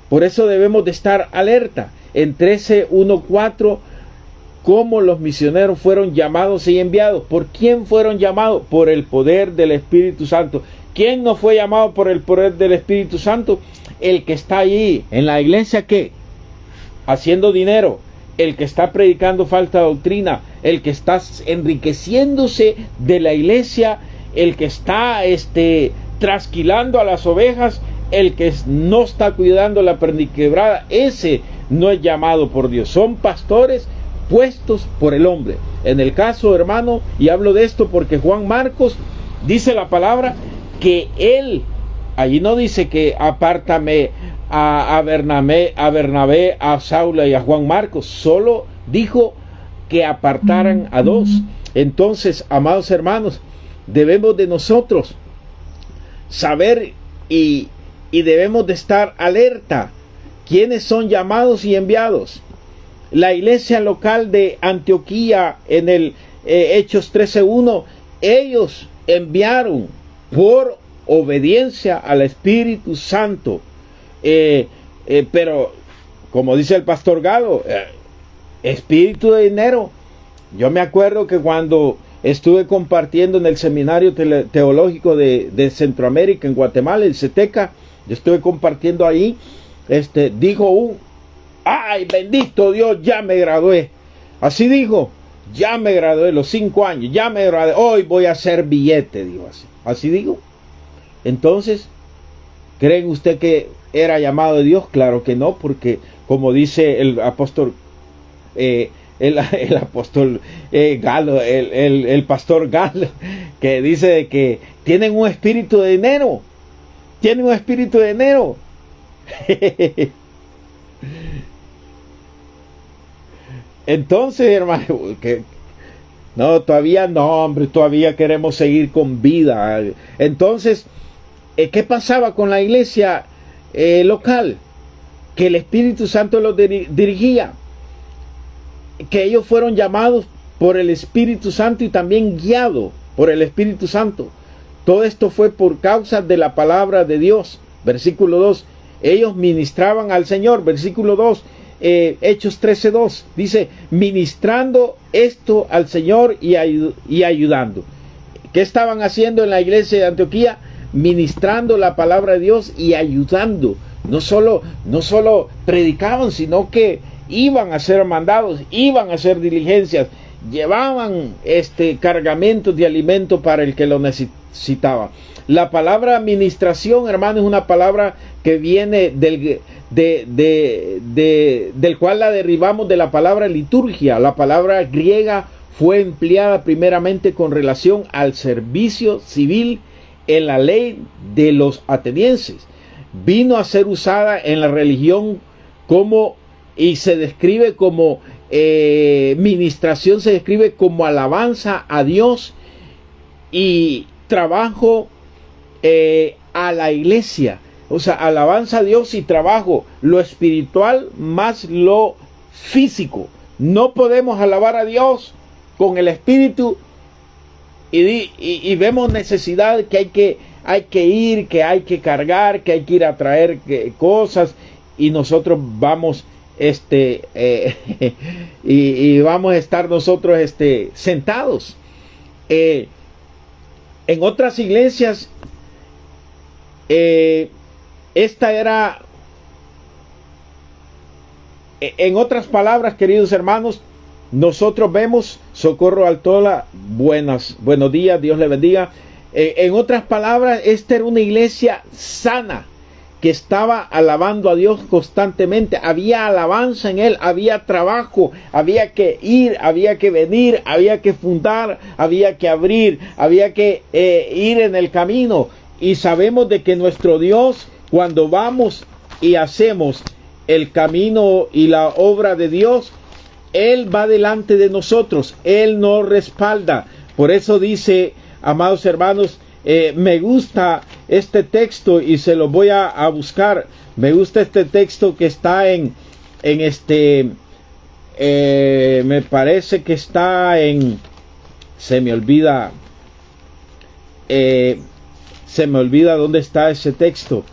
Por eso debemos de estar alerta. En 13:1-4, cómo los misioneros fueron llamados y enviados. ¿Por quién fueron llamados? Por el poder del Espíritu Santo. ¿Quién no fue llamado por el poder del Espíritu Santo? El que está allí en la iglesia, ¿qué? Haciendo dinero. El que está predicando falsa doctrina. El que está enriqueciéndose de la iglesia. El que está trasquilando a las ovejas. El que no está cuidando la perniquebrada. Ese no es llamado por Dios. Son pastores puestos por el hombre. En el caso, hermano, y hablo de esto porque Juan Marcos dice la palabra que él, allí no dice que apártame a Bernabé, a Saulo y a Juan Marcos, solo dijo que apartaran a dos. Entonces, amados hermanos, debemos de nosotros saber y debemos de estar alerta quiénes son llamados y enviados. La iglesia local de Antioquía en el Hechos 13:1, ellos enviaron por obediencia al Espíritu Santo, pero como dice el pastor Galo, espíritu de dinero. Yo me acuerdo que cuando estuve compartiendo en el seminario teológico de Centroamérica, en Guatemala, el CETECA, yo estuve compartiendo ahí, dijo ¡ay, bendito Dios, ya me gradué! Así dijo, ya me gradué, los 5 años, ya me gradué, hoy voy a hacer billete, dijo así. Así dijo. Entonces, ¿creen usted que era llamado de Dios? Claro que no, porque como dice el apóstol, el apóstol Galo, el pastor Galo, que dice que tienen un espíritu de dinero, tienen un espíritu de dinero. Entonces, hermano, que no, todavía no, hombre, todavía queremos seguir con vida. Entonces, ¿qué pasaba con la iglesia local? Que el Espíritu Santo los dirigía, que ellos fueron llamados por el Espíritu Santo y también guiados por el Espíritu Santo. Todo esto fue por causa de la palabra de Dios. Versículo 2, ellos ministraban al Señor. Versículo 2, Hechos 13:2, dice, ministrando esto al Señor y ayudando. ¿Qué estaban haciendo en la iglesia de Antioquía? Ministrando la palabra de Dios y ayudando. No solo predicaban, sino que iban a ser mandados, iban a hacer diligencias, llevaban cargamentos de alimento para el que lo necesitaba. La palabra administración, hermano, es una palabra que viene del cual la derivamos de la palabra liturgia. La palabra griega fue empleada primeramente con relación al servicio civil en la ley de los atenienses. Vino a ser usada en la religión y se describe como ministración, se describe como alabanza a Dios y trabajo a la iglesia. O sea, alabanza a Dios y trabajo, lo espiritual más lo físico. No podemos alabar a Dios con el espíritu y vemos necesidad que hay que ir, que hay que cargar, que hay que ir a traer cosas, y nosotros vamos y vamos a estar nosotros sentados. En otras iglesias esta era, en otras palabras, queridos hermanos, nosotros vemos, Socorro Altola, buenos días, Dios le bendiga. En otras palabras, esta era una iglesia sana, que estaba alabando a Dios constantemente. Había alabanza en él, había trabajo, había que ir, había que venir, había que fundar, había que abrir, había que ir en el camino. Y sabemos de que nuestro Dios, cuando vamos y hacemos el camino y la obra de Dios, Él va delante de nosotros, Él nos respalda. Por eso dice, amados hermanos, me gusta este texto y se lo voy a buscar. Me gusta este texto que está me parece que está se me olvida dónde está ese texto.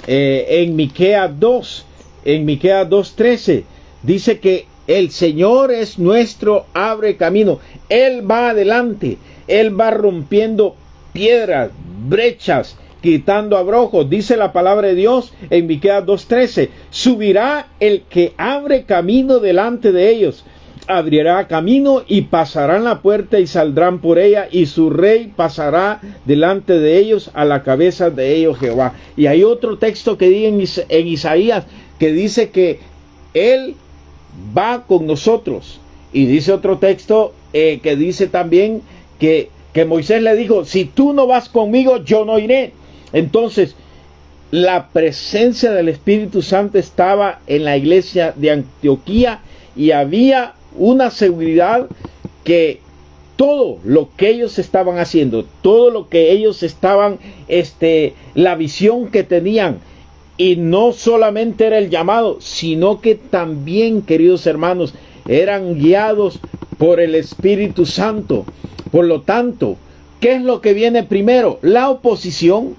En Miqueas 2:13 dice que el Señor es nuestro abre camino. Él va adelante, Él va rompiendo piedras, brechas, quitando abrojos. Dice la palabra de Dios en Miqueas 2:13, subirá el que abre camino delante de ellos, abrirá camino y pasarán la puerta y saldrán por ella, y su rey pasará delante de ellos, a la cabeza de ellos Jehová. Y hay otro texto que dice en Isaías, que dice que Él va con nosotros. Y dice otro texto que dice también que Moisés le dijo, si tú no vas conmigo, yo no iré. Entonces, la presencia del Espíritu Santo estaba en la iglesia de Antioquía, y había una seguridad que todo lo que ellos estaban haciendo, todo lo que ellos estaban, la visión que tenían, y no solamente era el llamado, sino que también, queridos hermanos, eran guiados por el Espíritu Santo. Por lo tanto, ¿qué es lo que viene primero? La oposición.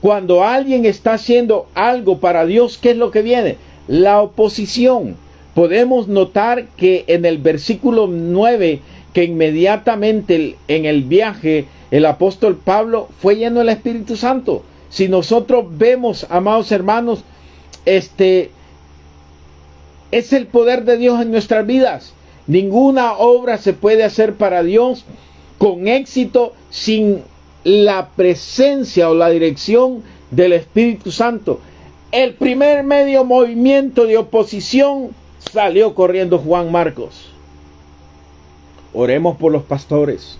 Cuando alguien está haciendo algo para Dios, ¿qué es lo que viene? La oposición. Podemos notar que en el versículo 9, que inmediatamente en el viaje, el apóstol Pablo fue lleno del Espíritu Santo. Si nosotros vemos, amados hermanos, es el poder de Dios en nuestras vidas. Ninguna obra se puede hacer para Dios con éxito sin la presencia o la dirección del Espíritu Santo. El primer medio movimiento de oposición salió corriendo Juan Marcos. Oremos por los pastores.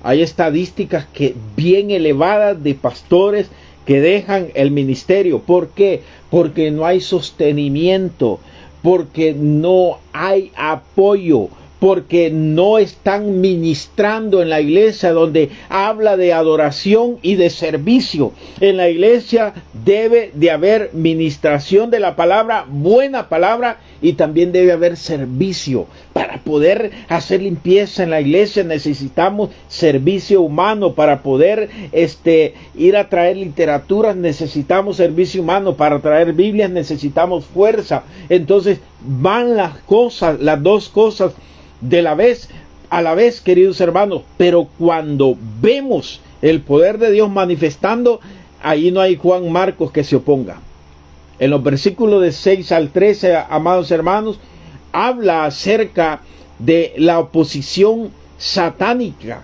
Hay estadísticas bien elevadas de pastores que dejan el ministerio. ¿Por qué? Porque no hay sostenimiento, porque no hay apoyo, porque no están ministrando en la iglesia, donde habla de adoración y de servicio. En la iglesia debe de haber ministración de la palabra, buena palabra, y también debe haber servicio. Para poder hacer limpieza en la iglesia necesitamos servicio humano. Para poder ir a traer literaturas necesitamos servicio humano. Para traer Biblias necesitamos fuerza. Entonces van las dos cosas a la vez, queridos hermanos. Pero cuando vemos el poder de Dios manifestando, ahí no hay Juan Marcos que se oponga. En los versículos de 6 al 13, amados hermanos, habla acerca de la oposición satánica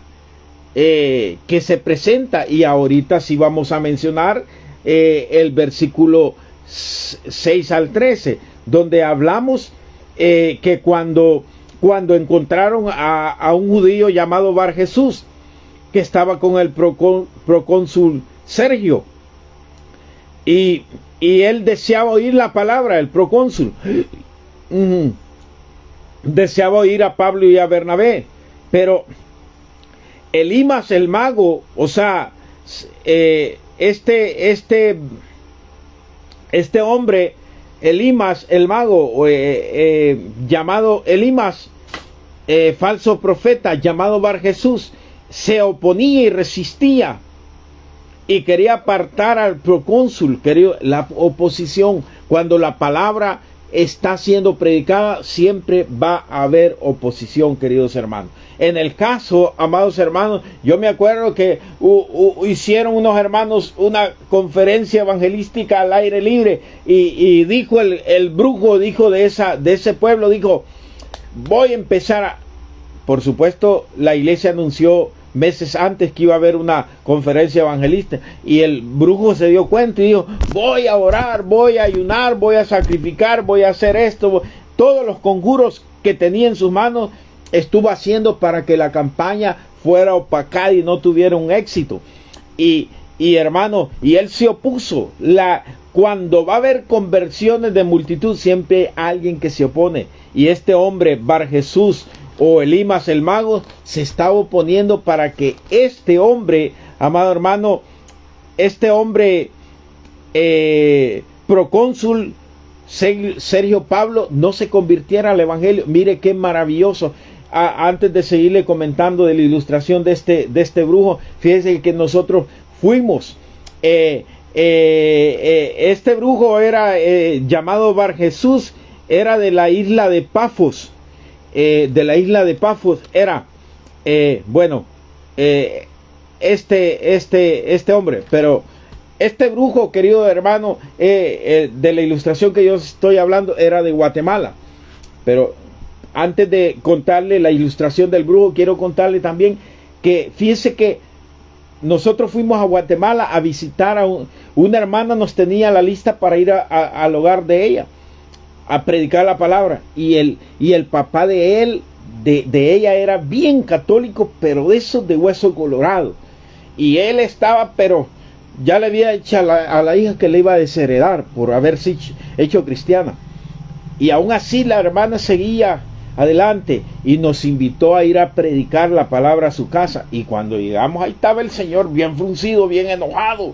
que se presenta. Y ahorita sí vamos a mencionar el versículo 6 al 13, donde hablamos que cuando encontraron a un judío llamado Bar Jesús, que estaba con el procónsul Sergio, y él deseaba oír la palabra, el procónsul deseaba oír a Pablo y a Bernabé, pero Elimas el mago, o sea, este hombre, Elimas el mago, llamado Elimas, falso profeta, llamado Bar Jesús, se oponía y resistía y quería apartar al procónsul. La oposición, cuando la palabra está siendo predicada, siempre va a haber oposición, queridos hermanos. En el caso, amados hermanos, yo me acuerdo que hicieron unos hermanos una conferencia evangelística al aire libre, y dijo el brujo, dijo de ese pueblo, dijo: voy a empezar por supuesto, la iglesia anunció meses antes que iba a haber una conferencia evangelista, y el brujo se dio cuenta y dijo: voy a orar, voy a ayunar, voy a sacrificar, voy a hacer esto. Todos los conjuros que tenía en sus manos estuvo haciendo para que la campaña fuera opacada y no tuviera un éxito. Y hermano, y él se opuso. Cuando va a haber conversiones de multitud, siempre hay alguien que se opone. Y este hombre, Bar Jesús, o Elimas el mago, se estaba oponiendo para que este hombre, amado hermano, este hombre procónsul Sergio Pablo, no se convirtiera al evangelio. Mire qué maravilloso. Antes de seguirle comentando de la ilustración de este brujo, fíjense que nosotros fuimos. Este brujo era llamado Bar Jesús, era de la isla de Pafos. Era este hombre, pero este brujo, querido hermano, de la ilustración que yo estoy hablando, era de Guatemala. Pero antes de contarle la ilustración del brujo, quiero contarle también que fíjese que nosotros fuimos a Guatemala a visitar a una hermana. Nos tenía la lista para ir al hogar de ella a predicar la palabra, y el papá de ella era bien católico, pero de esos de hueso colorado, y él estaba, pero ya le había hecho a la hija que le iba a desheredar por haberse hecho cristiana, y aún así la hermana seguía adelante y nos invitó a ir a predicar la palabra a su casa. Y cuando llegamos, ahí estaba el señor bien fruncido, bien enojado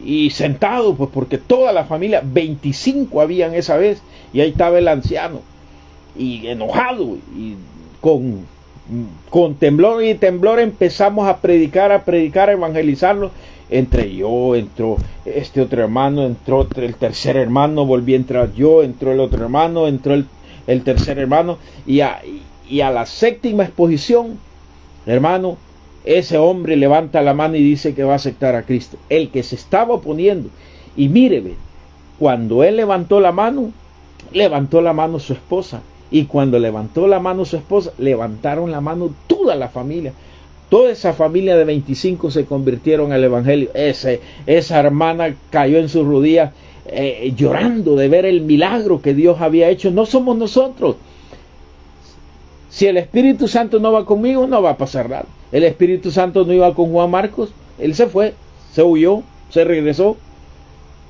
y sentado, pues porque toda la familia, 25 habían esa vez, y ahí estaba el anciano y enojado, y con temblor y temblor empezamos a predicar, a evangelizarlo. Entró este otro hermano, entró el tercer hermano, volví a entrar yo, entró el otro hermano, entró el tercer hermano, y a la séptima exposición, hermano, ese hombre levanta la mano y dice que va a aceptar a Cristo, el que se estaba oponiendo. Y míreme, cuando él levantó la mano su esposa, y cuando levantó la mano su esposa, levantaron la mano toda la familia. Toda esa familia de 25 se convirtieron al evangelio. Esa hermana cayó en sus rodillas llorando de ver el milagro que Dios había hecho. No somos nosotros. Si el Espíritu Santo no va conmigo, no va a pasar nada. El Espíritu Santo no iba con Juan Marcos, él se fue, se huyó, se regresó.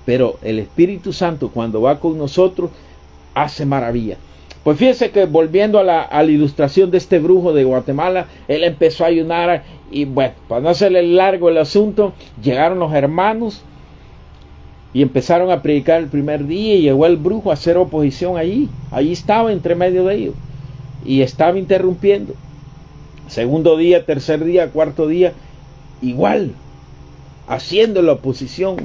Pero el Espíritu Santo, cuando va con nosotros, hace maravilla. Pues fíjese que, volviendo a la ilustración de este brujo de Guatemala, él empezó a ayunar, y bueno, para no hacerle largo el asunto, llegaron los hermanos y empezaron a predicar el primer día, y llegó el brujo a hacer oposición allí estaba entre medio de ellos, y estaba interrumpiendo. Segundo día, tercer día, cuarto día, igual, haciendo la oposición,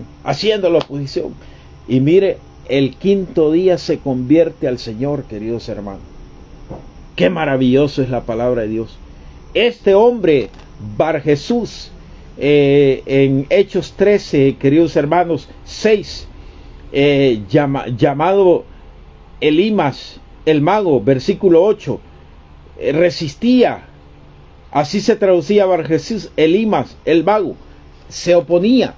y mire, el quinto día se convierte al Señor, queridos hermanos. Qué maravilloso es la palabra de Dios. Este hombre, Bar Jesús, en Hechos 13, queridos hermanos, 6, llamado Elimas el mago, versículo 8, resistía. Así se traducía Bar Jesús, Elimas el mago, se oponía.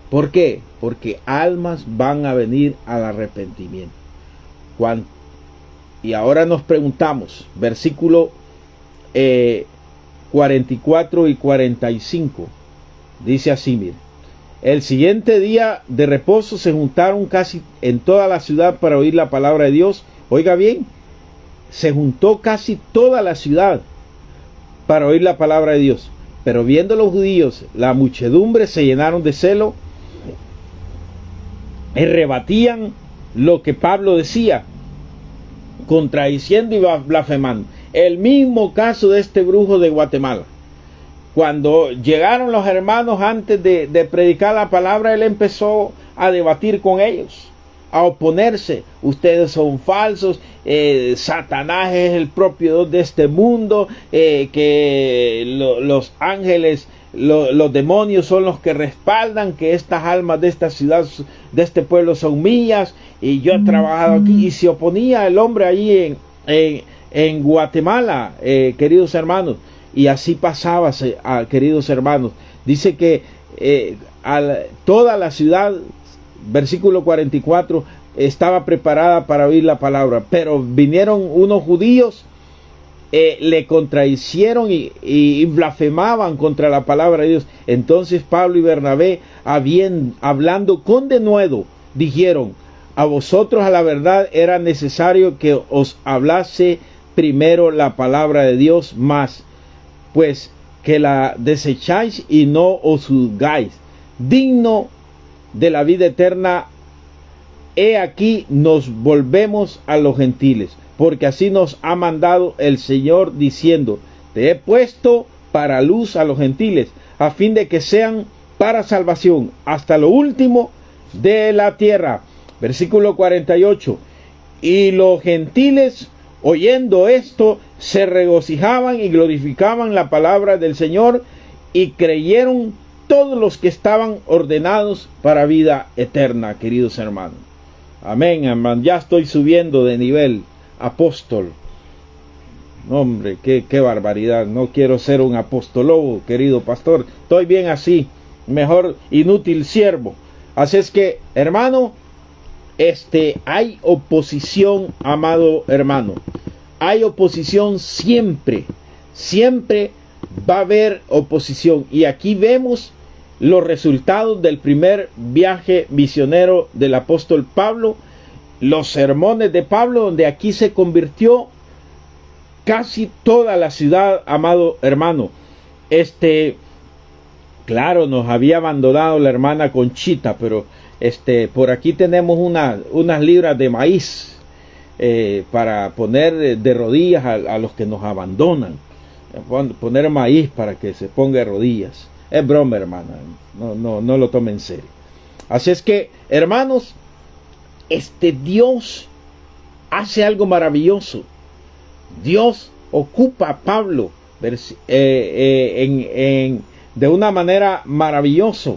¿Por qué? Porque almas van a venir al arrepentimiento. Y ahora nos preguntamos, versículo 44 y 45, dice así, mire: el siguiente día de reposo se juntaron casi en toda la ciudad para oír la palabra de Dios. Oiga bien, se juntó casi toda la ciudad para oír la palabra de Dios. Pero viendo los judíos la muchedumbre, se llenaron de celo y rebatían lo que Pablo decía, contradiciendo y blasfemando. El mismo caso de este brujo de Guatemala. Cuando llegaron los hermanos antes de predicar la palabra, él empezó a debatir con ellos, a oponerse. Ustedes son falsos, Satanás es el propio Dios de este mundo, que los ángeles, los demonios son los que respaldan, que estas almas de esta ciudad, de este pueblo son mías, y yo he trabajado aquí. Y se oponía el hombre allí en Guatemala, queridos hermanos. y así pasaba, queridos hermanos. Dice que toda la ciudad, versículo 44, estaba preparada para oír la palabra, pero vinieron unos judíos, le contrahicieron y blasfemaban contra la palabra de Dios. Entonces Pablo y Bernabé, hablando con denuedo, dijeron: a vosotros a la verdad era necesario que os hablase primero la palabra de Dios, más pues que la desecháis y no os juzgáis digno de la vida eterna, he aquí nos volvemos a los gentiles, porque así nos ha mandado el Señor, diciendo: te he puesto para luz a los gentiles, a fin de que sean para salvación hasta lo último de la tierra. Versículo 48. Y los gentiles, oyendo esto, se regocijaban y glorificaban la palabra del Señor, y creyeron todos los que estaban ordenados para vida eterna, queridos hermanos. Amén, hermano. Ya estoy subiendo de nivel, apóstol. No, hombre, qué barbaridad. No quiero ser un apóstolo, querido pastor. Estoy bien así. Mejor inútil siervo. Así es que, hermano, hay oposición, amado hermano. Hay oposición siempre. Siempre va a haber oposición. Y aquí vemos los resultados del primer viaje misionero del apóstol Pablo, los sermones de Pablo, donde aquí se convirtió casi toda la ciudad, amado hermano. Claro, nos había abandonado la hermana Conchita, pero por aquí tenemos unas libras de maíz para poner de rodillas a los que nos abandonan. Poner maíz para que se ponga de rodillas. Es broma, hermana. No lo tomen en serio. Así es que, hermanos, Dios hace algo maravilloso. Dios ocupa a Pablo de una manera maravillosa.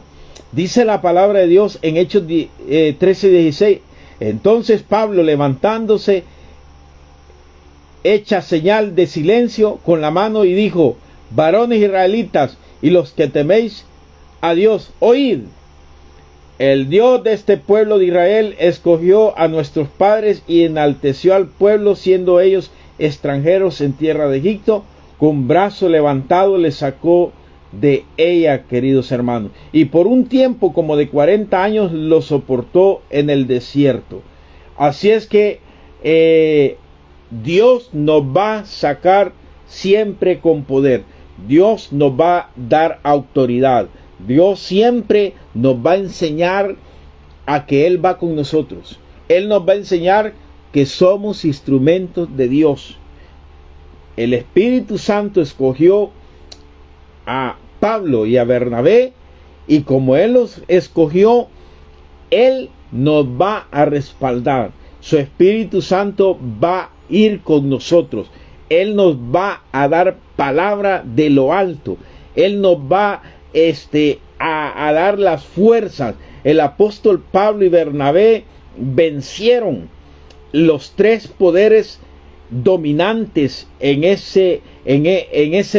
Dice la palabra de Dios en Hechos 13:16. Entonces Pablo, levantándose, hecha señal de silencio con la mano, y dijo: varones israelitas, y los que teméis a Dios, oíd. El Dios de este pueblo de Israel escogió a nuestros padres y enalteció al pueblo, siendo ellos extranjeros en tierra de Egipto. Con brazo levantado les sacó de ella, queridos hermanos, y por un tiempo como de 40 años lo soportó en el desierto. Así es que Dios nos va a sacar siempre con poder. Dios nos va a dar autoridad. Dios siempre nos va a enseñar a que Él va con nosotros. Él nos va a enseñar que somos instrumentos de Dios. El Espíritu Santo escogió a Pablo y a Bernabé, y como Él los escogió, Él nos va a respaldar. Su Espíritu Santo va a ir con nosotros. Él nos va a dar palabra de lo alto. Él nos va a dar las fuerzas. El apóstol Pablo y Bernabé vencieron los tres poderes dominantes en ese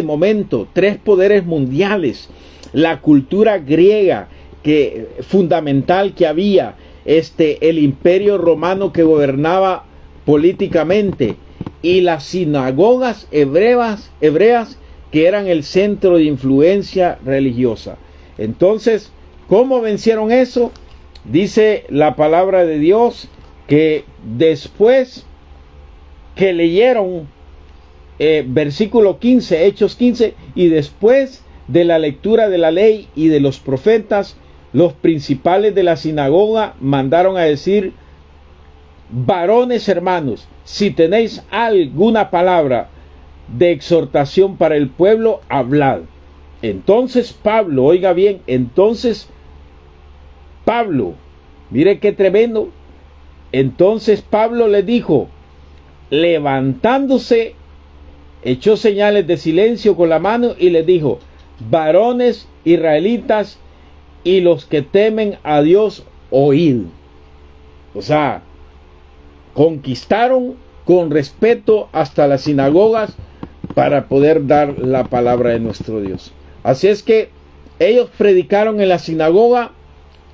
momento, tres poderes mundiales. La cultura griega fundamental que había, el imperio romano que gobernaba políticamente, y las sinagogas hebreas que eran el centro de influencia religiosa. Entonces, ¿cómo vencieron eso? Dice la palabra de Dios que después que leyeron versículo 15, Hechos 15, y después de la lectura de la ley y de los profetas, los principales de la sinagoga mandaron a decir: varones hermanos, si tenéis alguna palabra de exhortación para el pueblo, hablad. Entonces Pablo, oiga bien, mire qué tremendo. Entonces Pablo le dijo, levantándose, echó señales de silencio con la mano y le dijo: varones israelitas y los que temen a Dios, oíd. O sea, conquistaron con respeto hasta las sinagogas para poder dar la palabra de nuestro Dios. Así es que ellos predicaron en la sinagoga,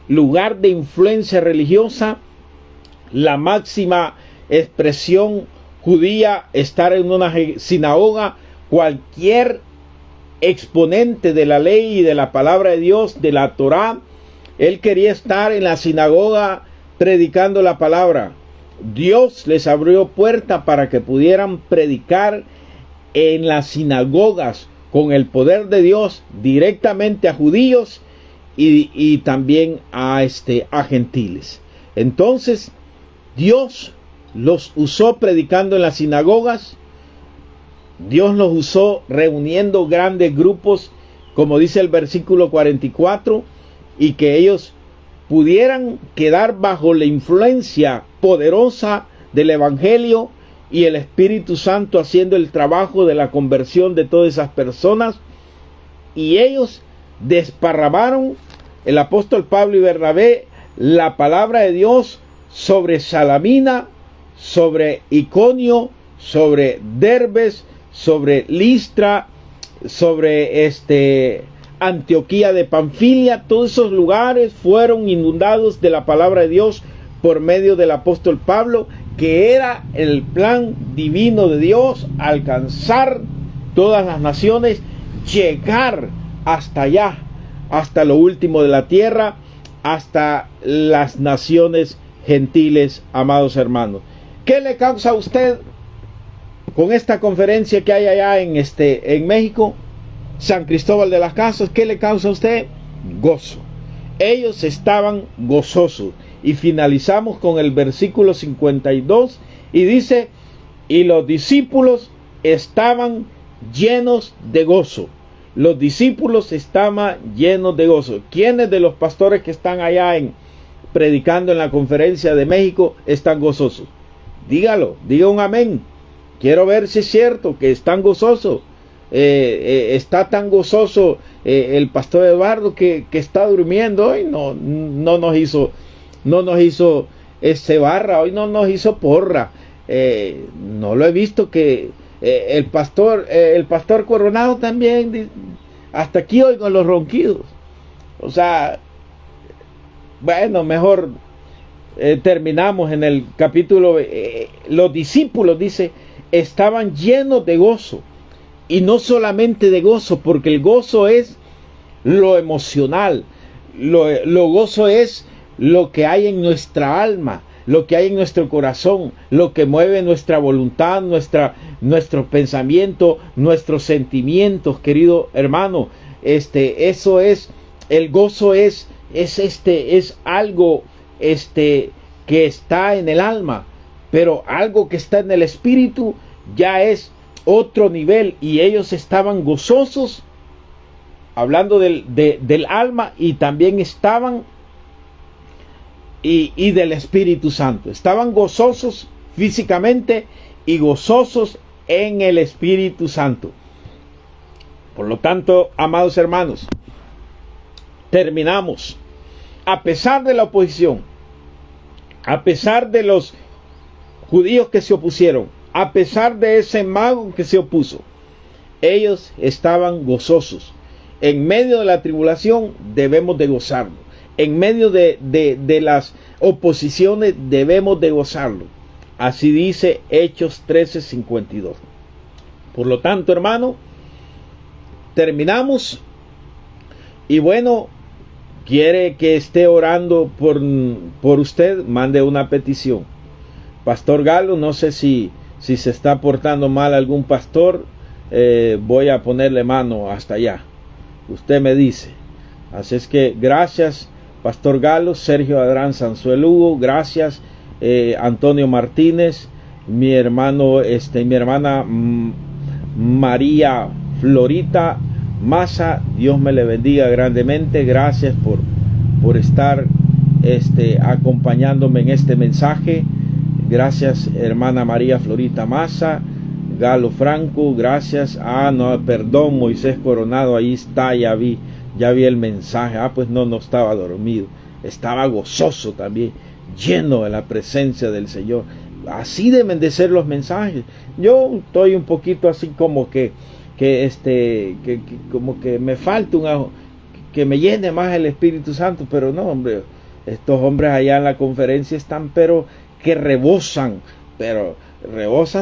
lugar de influencia religiosa, la máxima expresión judía, estar en una sinagoga. Cualquier exponente de la ley y de la palabra de Dios, de la Torá, él quería estar en la sinagoga predicando la palabra. Dios les abrió puerta para que pudieran predicar en las sinagogas con el poder de Dios directamente a judíos y también a gentiles. Entonces Dios los usó predicando en las sinagogas. Dios los usó reuniendo grandes grupos, como dice el versículo 44, y que ellos pudieran quedar bajo la influencia poderosa del Evangelio y el Espíritu Santo haciendo el trabajo de la conversión de todas esas personas. Y ellos desparramaron, el apóstol Pablo y Bernabé, la palabra de Dios sobre Salamina, sobre Iconio, sobre Derbes, sobre Listra, sobre Antioquía de Panfilia. Todos esos lugares fueron inundados de la palabra de Dios por medio del apóstol Pablo, que era el plan divino de Dios, alcanzar todas las naciones, llegar hasta allá, hasta lo último de la tierra, hasta las naciones gentiles, amados hermanos. ¿Qué le causa a usted con esta conferencia que hay allá en México, San Cristóbal de las Casas? ¿Qué le causa a usted? Gozo. Ellos estaban gozosos. Y finalizamos con el versículo 52 y dice: y los discípulos estaban llenos de gozo. Los discípulos estaban llenos de gozo. ¿Quiénes de los pastores que están allá predicando en la conferencia de México están gozosos? Dígalo, diga un amén. Quiero ver si es cierto que están gozosos. Está tan gozoso el pastor Eduardo que está durmiendo hoy. No nos hizo barra, hoy no nos hizo porra. No lo he visto que el pastor Coronado también, hasta aquí oigo los ronquidos. O sea, bueno, mejor terminamos en el capítulo. Los discípulos, dice, estaban llenos de gozo. Y no solamente de gozo, porque el gozo es lo emocional. Lo gozo es lo que hay en nuestra alma, lo que hay en nuestro corazón, lo que mueve nuestra voluntad, nuestro pensamiento, nuestros sentimientos, querido hermano. Eso es, el gozo es algo que está en el alma, pero algo que está en el espíritu ya es otro nivel. Y ellos estaban gozosos, hablando del alma, y también estaban y del Espíritu Santo. Estaban gozosos físicamente y gozosos en el Espíritu Santo. Por lo tanto, amados hermanos, terminamos. A pesar de la oposición, a pesar de los judíos que se opusieron, a pesar de ese mago que se opuso, ellos estaban gozosos. En medio de la tribulación debemos de gozarlo. En medio de las oposiciones debemos de gozarlo. Así dice Hechos 13:52. Por lo tanto, hermano, terminamos. Y bueno, quiere que esté orando por usted, mande una petición. Pastor Galo, no sé si se está portando mal algún pastor, voy a ponerle mano hasta allá. Usted me dice. Así es que gracias, Pastor Galo. Sergio Adrán Sanzuelugo, gracias. Antonio Martínez, mi hermana María Florita Maza, Dios me le bendiga grandemente. Gracias por estar acompañándome en este mensaje. Gracias, hermana María Florita Maza. Galo Franco, gracias. Perdón, Moisés Coronado, ahí está, ya vi el mensaje. Pues no estaba dormido, estaba gozoso también, lleno de la presencia del Señor. así deben de ser los mensajes. Yo estoy un poquito así como que como que me falta que me llene más el Espíritu Santo, pero no, hombre, estos hombres allá en la conferencia están, pero rebosan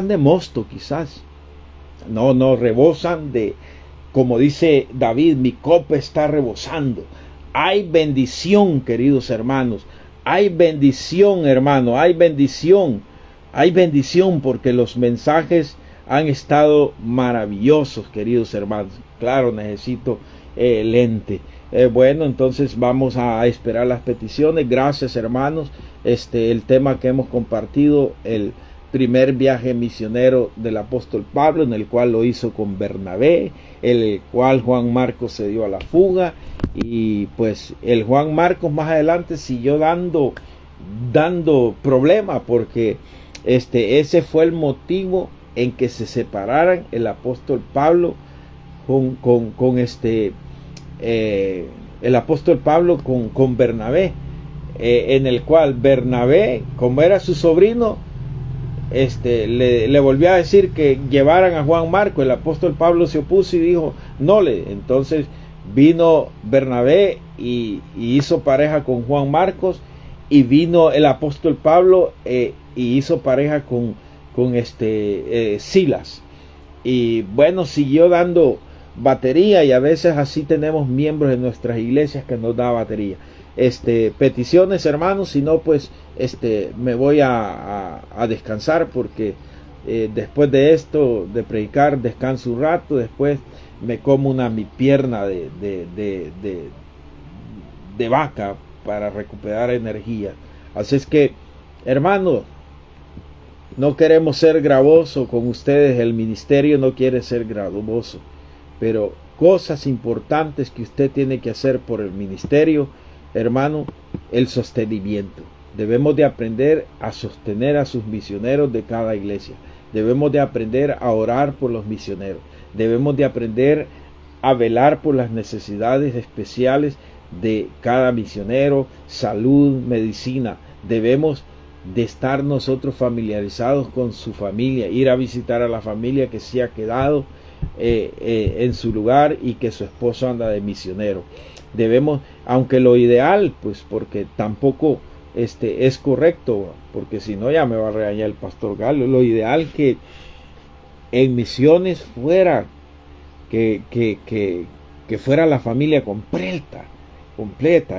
de mosto quizás. No, rebosan de, como dice David, mi copa está rebosando. Hay bendición, queridos hermanos. Hay bendición, hermano. Hay bendición porque los mensajes han estado maravillosos, queridos hermanos. Claro, necesito lente. Bueno, entonces vamos a esperar las peticiones. Gracias, hermanos. El tema que hemos compartido, el primer viaje misionero del apóstol Pablo, en el cual lo hizo con Bernabé, el cual Juan Marcos se dio a la fuga, y pues el Juan Marcos más adelante siguió dando problema, porque ese fue el motivo en que se separaran el apóstol Pablo el apóstol Pablo con Bernabé, en el cual Bernabé, como era su sobrino, le volvió a decir que llevaran a Juan Marcos. El apóstol Pablo se opuso y dijo entonces vino Bernabé y hizo pareja con Juan Marcos, y vino el apóstol Pablo y hizo pareja con Silas, y bueno, siguió dando batería, y a veces así tenemos miembros en nuestras iglesias que nos da batería. Peticiones, hermanos, si no, pues me voy a descansar, porque después de esto, de predicar, descanso un rato, después me como mi pierna de vaca para recuperar energía. Así es que, hermanos, no queremos ser gravosos con ustedes, el ministerio no quiere ser gravoso, pero cosas importantes que usted tiene que hacer por el ministerio, hermano, el sostenimiento. Debemos de aprender a sostener a sus misioneros de cada iglesia. Debemos de aprender a orar por los misioneros. Debemos de aprender a velar por las necesidades especiales de cada misionero, salud, medicina. Debemos de estar nosotros familiarizados con su familia, ir a visitar a la familia que se ha quedado en su lugar y que su esposo anda de misionero. Debemos, aunque lo ideal, pues porque tampoco es correcto, porque si no ya me va a regañar el pastor Galo, lo ideal que en misiones fuera que fuera la familia completa.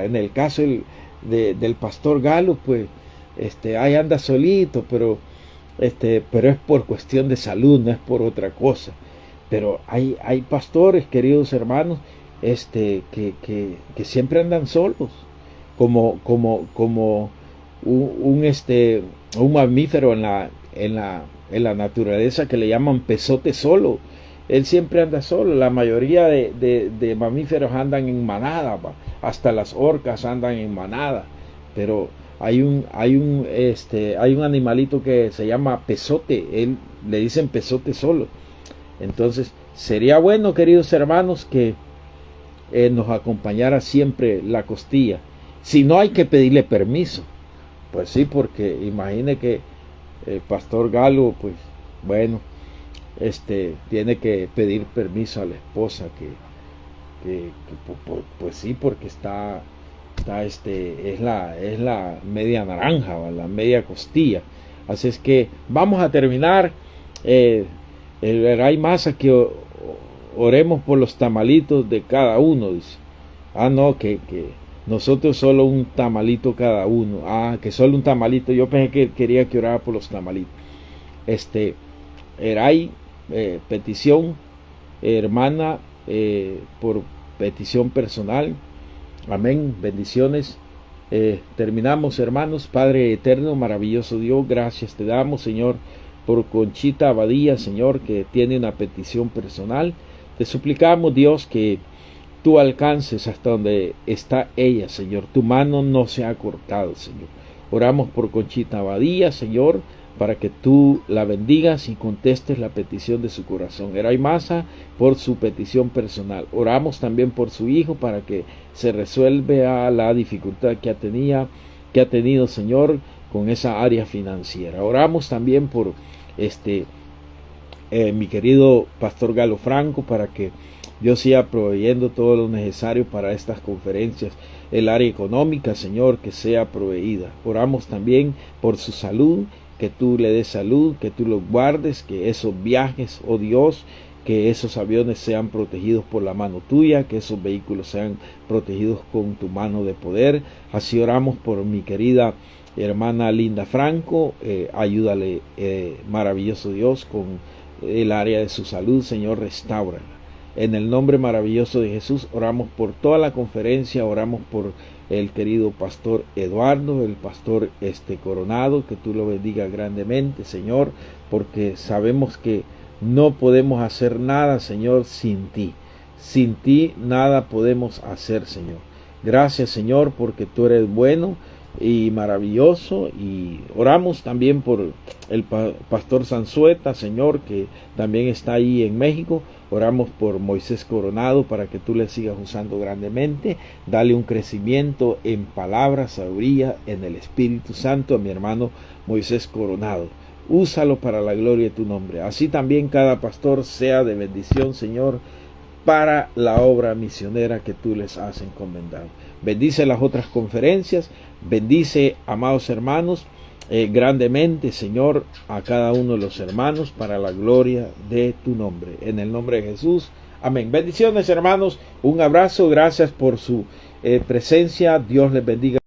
En el caso del pastor Galo, pues ahí anda solito, pero es por cuestión de salud, no es por otra cosa. Pero hay pastores, queridos hermanos, que siempre andan solos, como un mamífero en la naturaleza que le llaman pezote solo. Él siempre anda solo. La mayoría de mamíferos andan en manada, hasta las orcas andan en manada, pero hay un animalito que se llama pezote, él le dicen pezote solo. Entonces sería bueno, queridos hermanos, que nos acompañara siempre la costilla. Si no, hay que pedirle permiso, pues sí, porque imagine que el pastor Galo, pues bueno, tiene que pedir permiso a la esposa, pues sí, porque es la media naranja, la media costilla. Así es que vamos a terminar. Hay más a que oremos por los tamalitos de cada uno, dice. No, que nosotros solo un tamalito cada uno. Que solo un tamalito. Yo pensé que quería que orara por los tamalitos. Eray, petición, hermana, por petición personal. Amén, bendiciones. Terminamos, hermanos. Padre eterno, maravilloso Dios, gracias te damos, Señor, por Conchita Abadía, Señor, que tiene una petición personal. Te suplicamos, Dios, que tú alcances hasta donde está ella, Señor. Tu mano no se ha cortado, Señor. Oramos por Conchita Abadía, Señor, para que tú la bendigas y contestes la petición de su corazón. Eray Maza, por su petición personal. Oramos también por su hijo, para que se resuelva la dificultad que ha tenido, Señor, con esa área financiera. Oramos también por mi querido pastor Galo Franco, para que Dios siga proveyendo todo lo necesario para estas conferencias. El área económica, Señor, que sea proveída. Oramos también por su salud, que tú le des salud, que tú lo guardes, que esos viajes, oh Dios, que esos aviones sean protegidos por la mano tuya, que esos vehículos sean protegidos con tu mano de poder. Así oramos por mi querida hermana Linda Franco. Ayúdale, maravilloso Dios, con el área de su salud, Señor, restáurala. En el nombre maravilloso de Jesús oramos por toda la conferencia, oramos por el querido pastor Eduardo, el pastor Coronado, que tú lo bendigas grandemente, Señor, porque sabemos que no podemos hacer nada, Señor, sin ti. Sin ti nada podemos hacer, Señor. Gracias, Señor, porque tú eres bueno y maravilloso. Y oramos también por el pastor Sanzueta, Señor, que también está ahí en México. Oramos por Moisés Coronado, para que tú le sigas usando grandemente. Dale un crecimiento en palabra, sabiduría, en el Espíritu Santo a mi hermano Moisés Coronado. Úsalo para la gloria de tu nombre. Así también cada pastor sea de bendición, Señor, para la obra misionera que tú les has encomendado. Bendice las otras conferencias. Bendice, amados hermanos, grandemente, Señor, a cada uno de los hermanos, para la gloria de tu nombre. En el nombre de Jesús. Amén. Bendiciones, hermanos. Un abrazo. Gracias por su presencia. Dios les bendiga.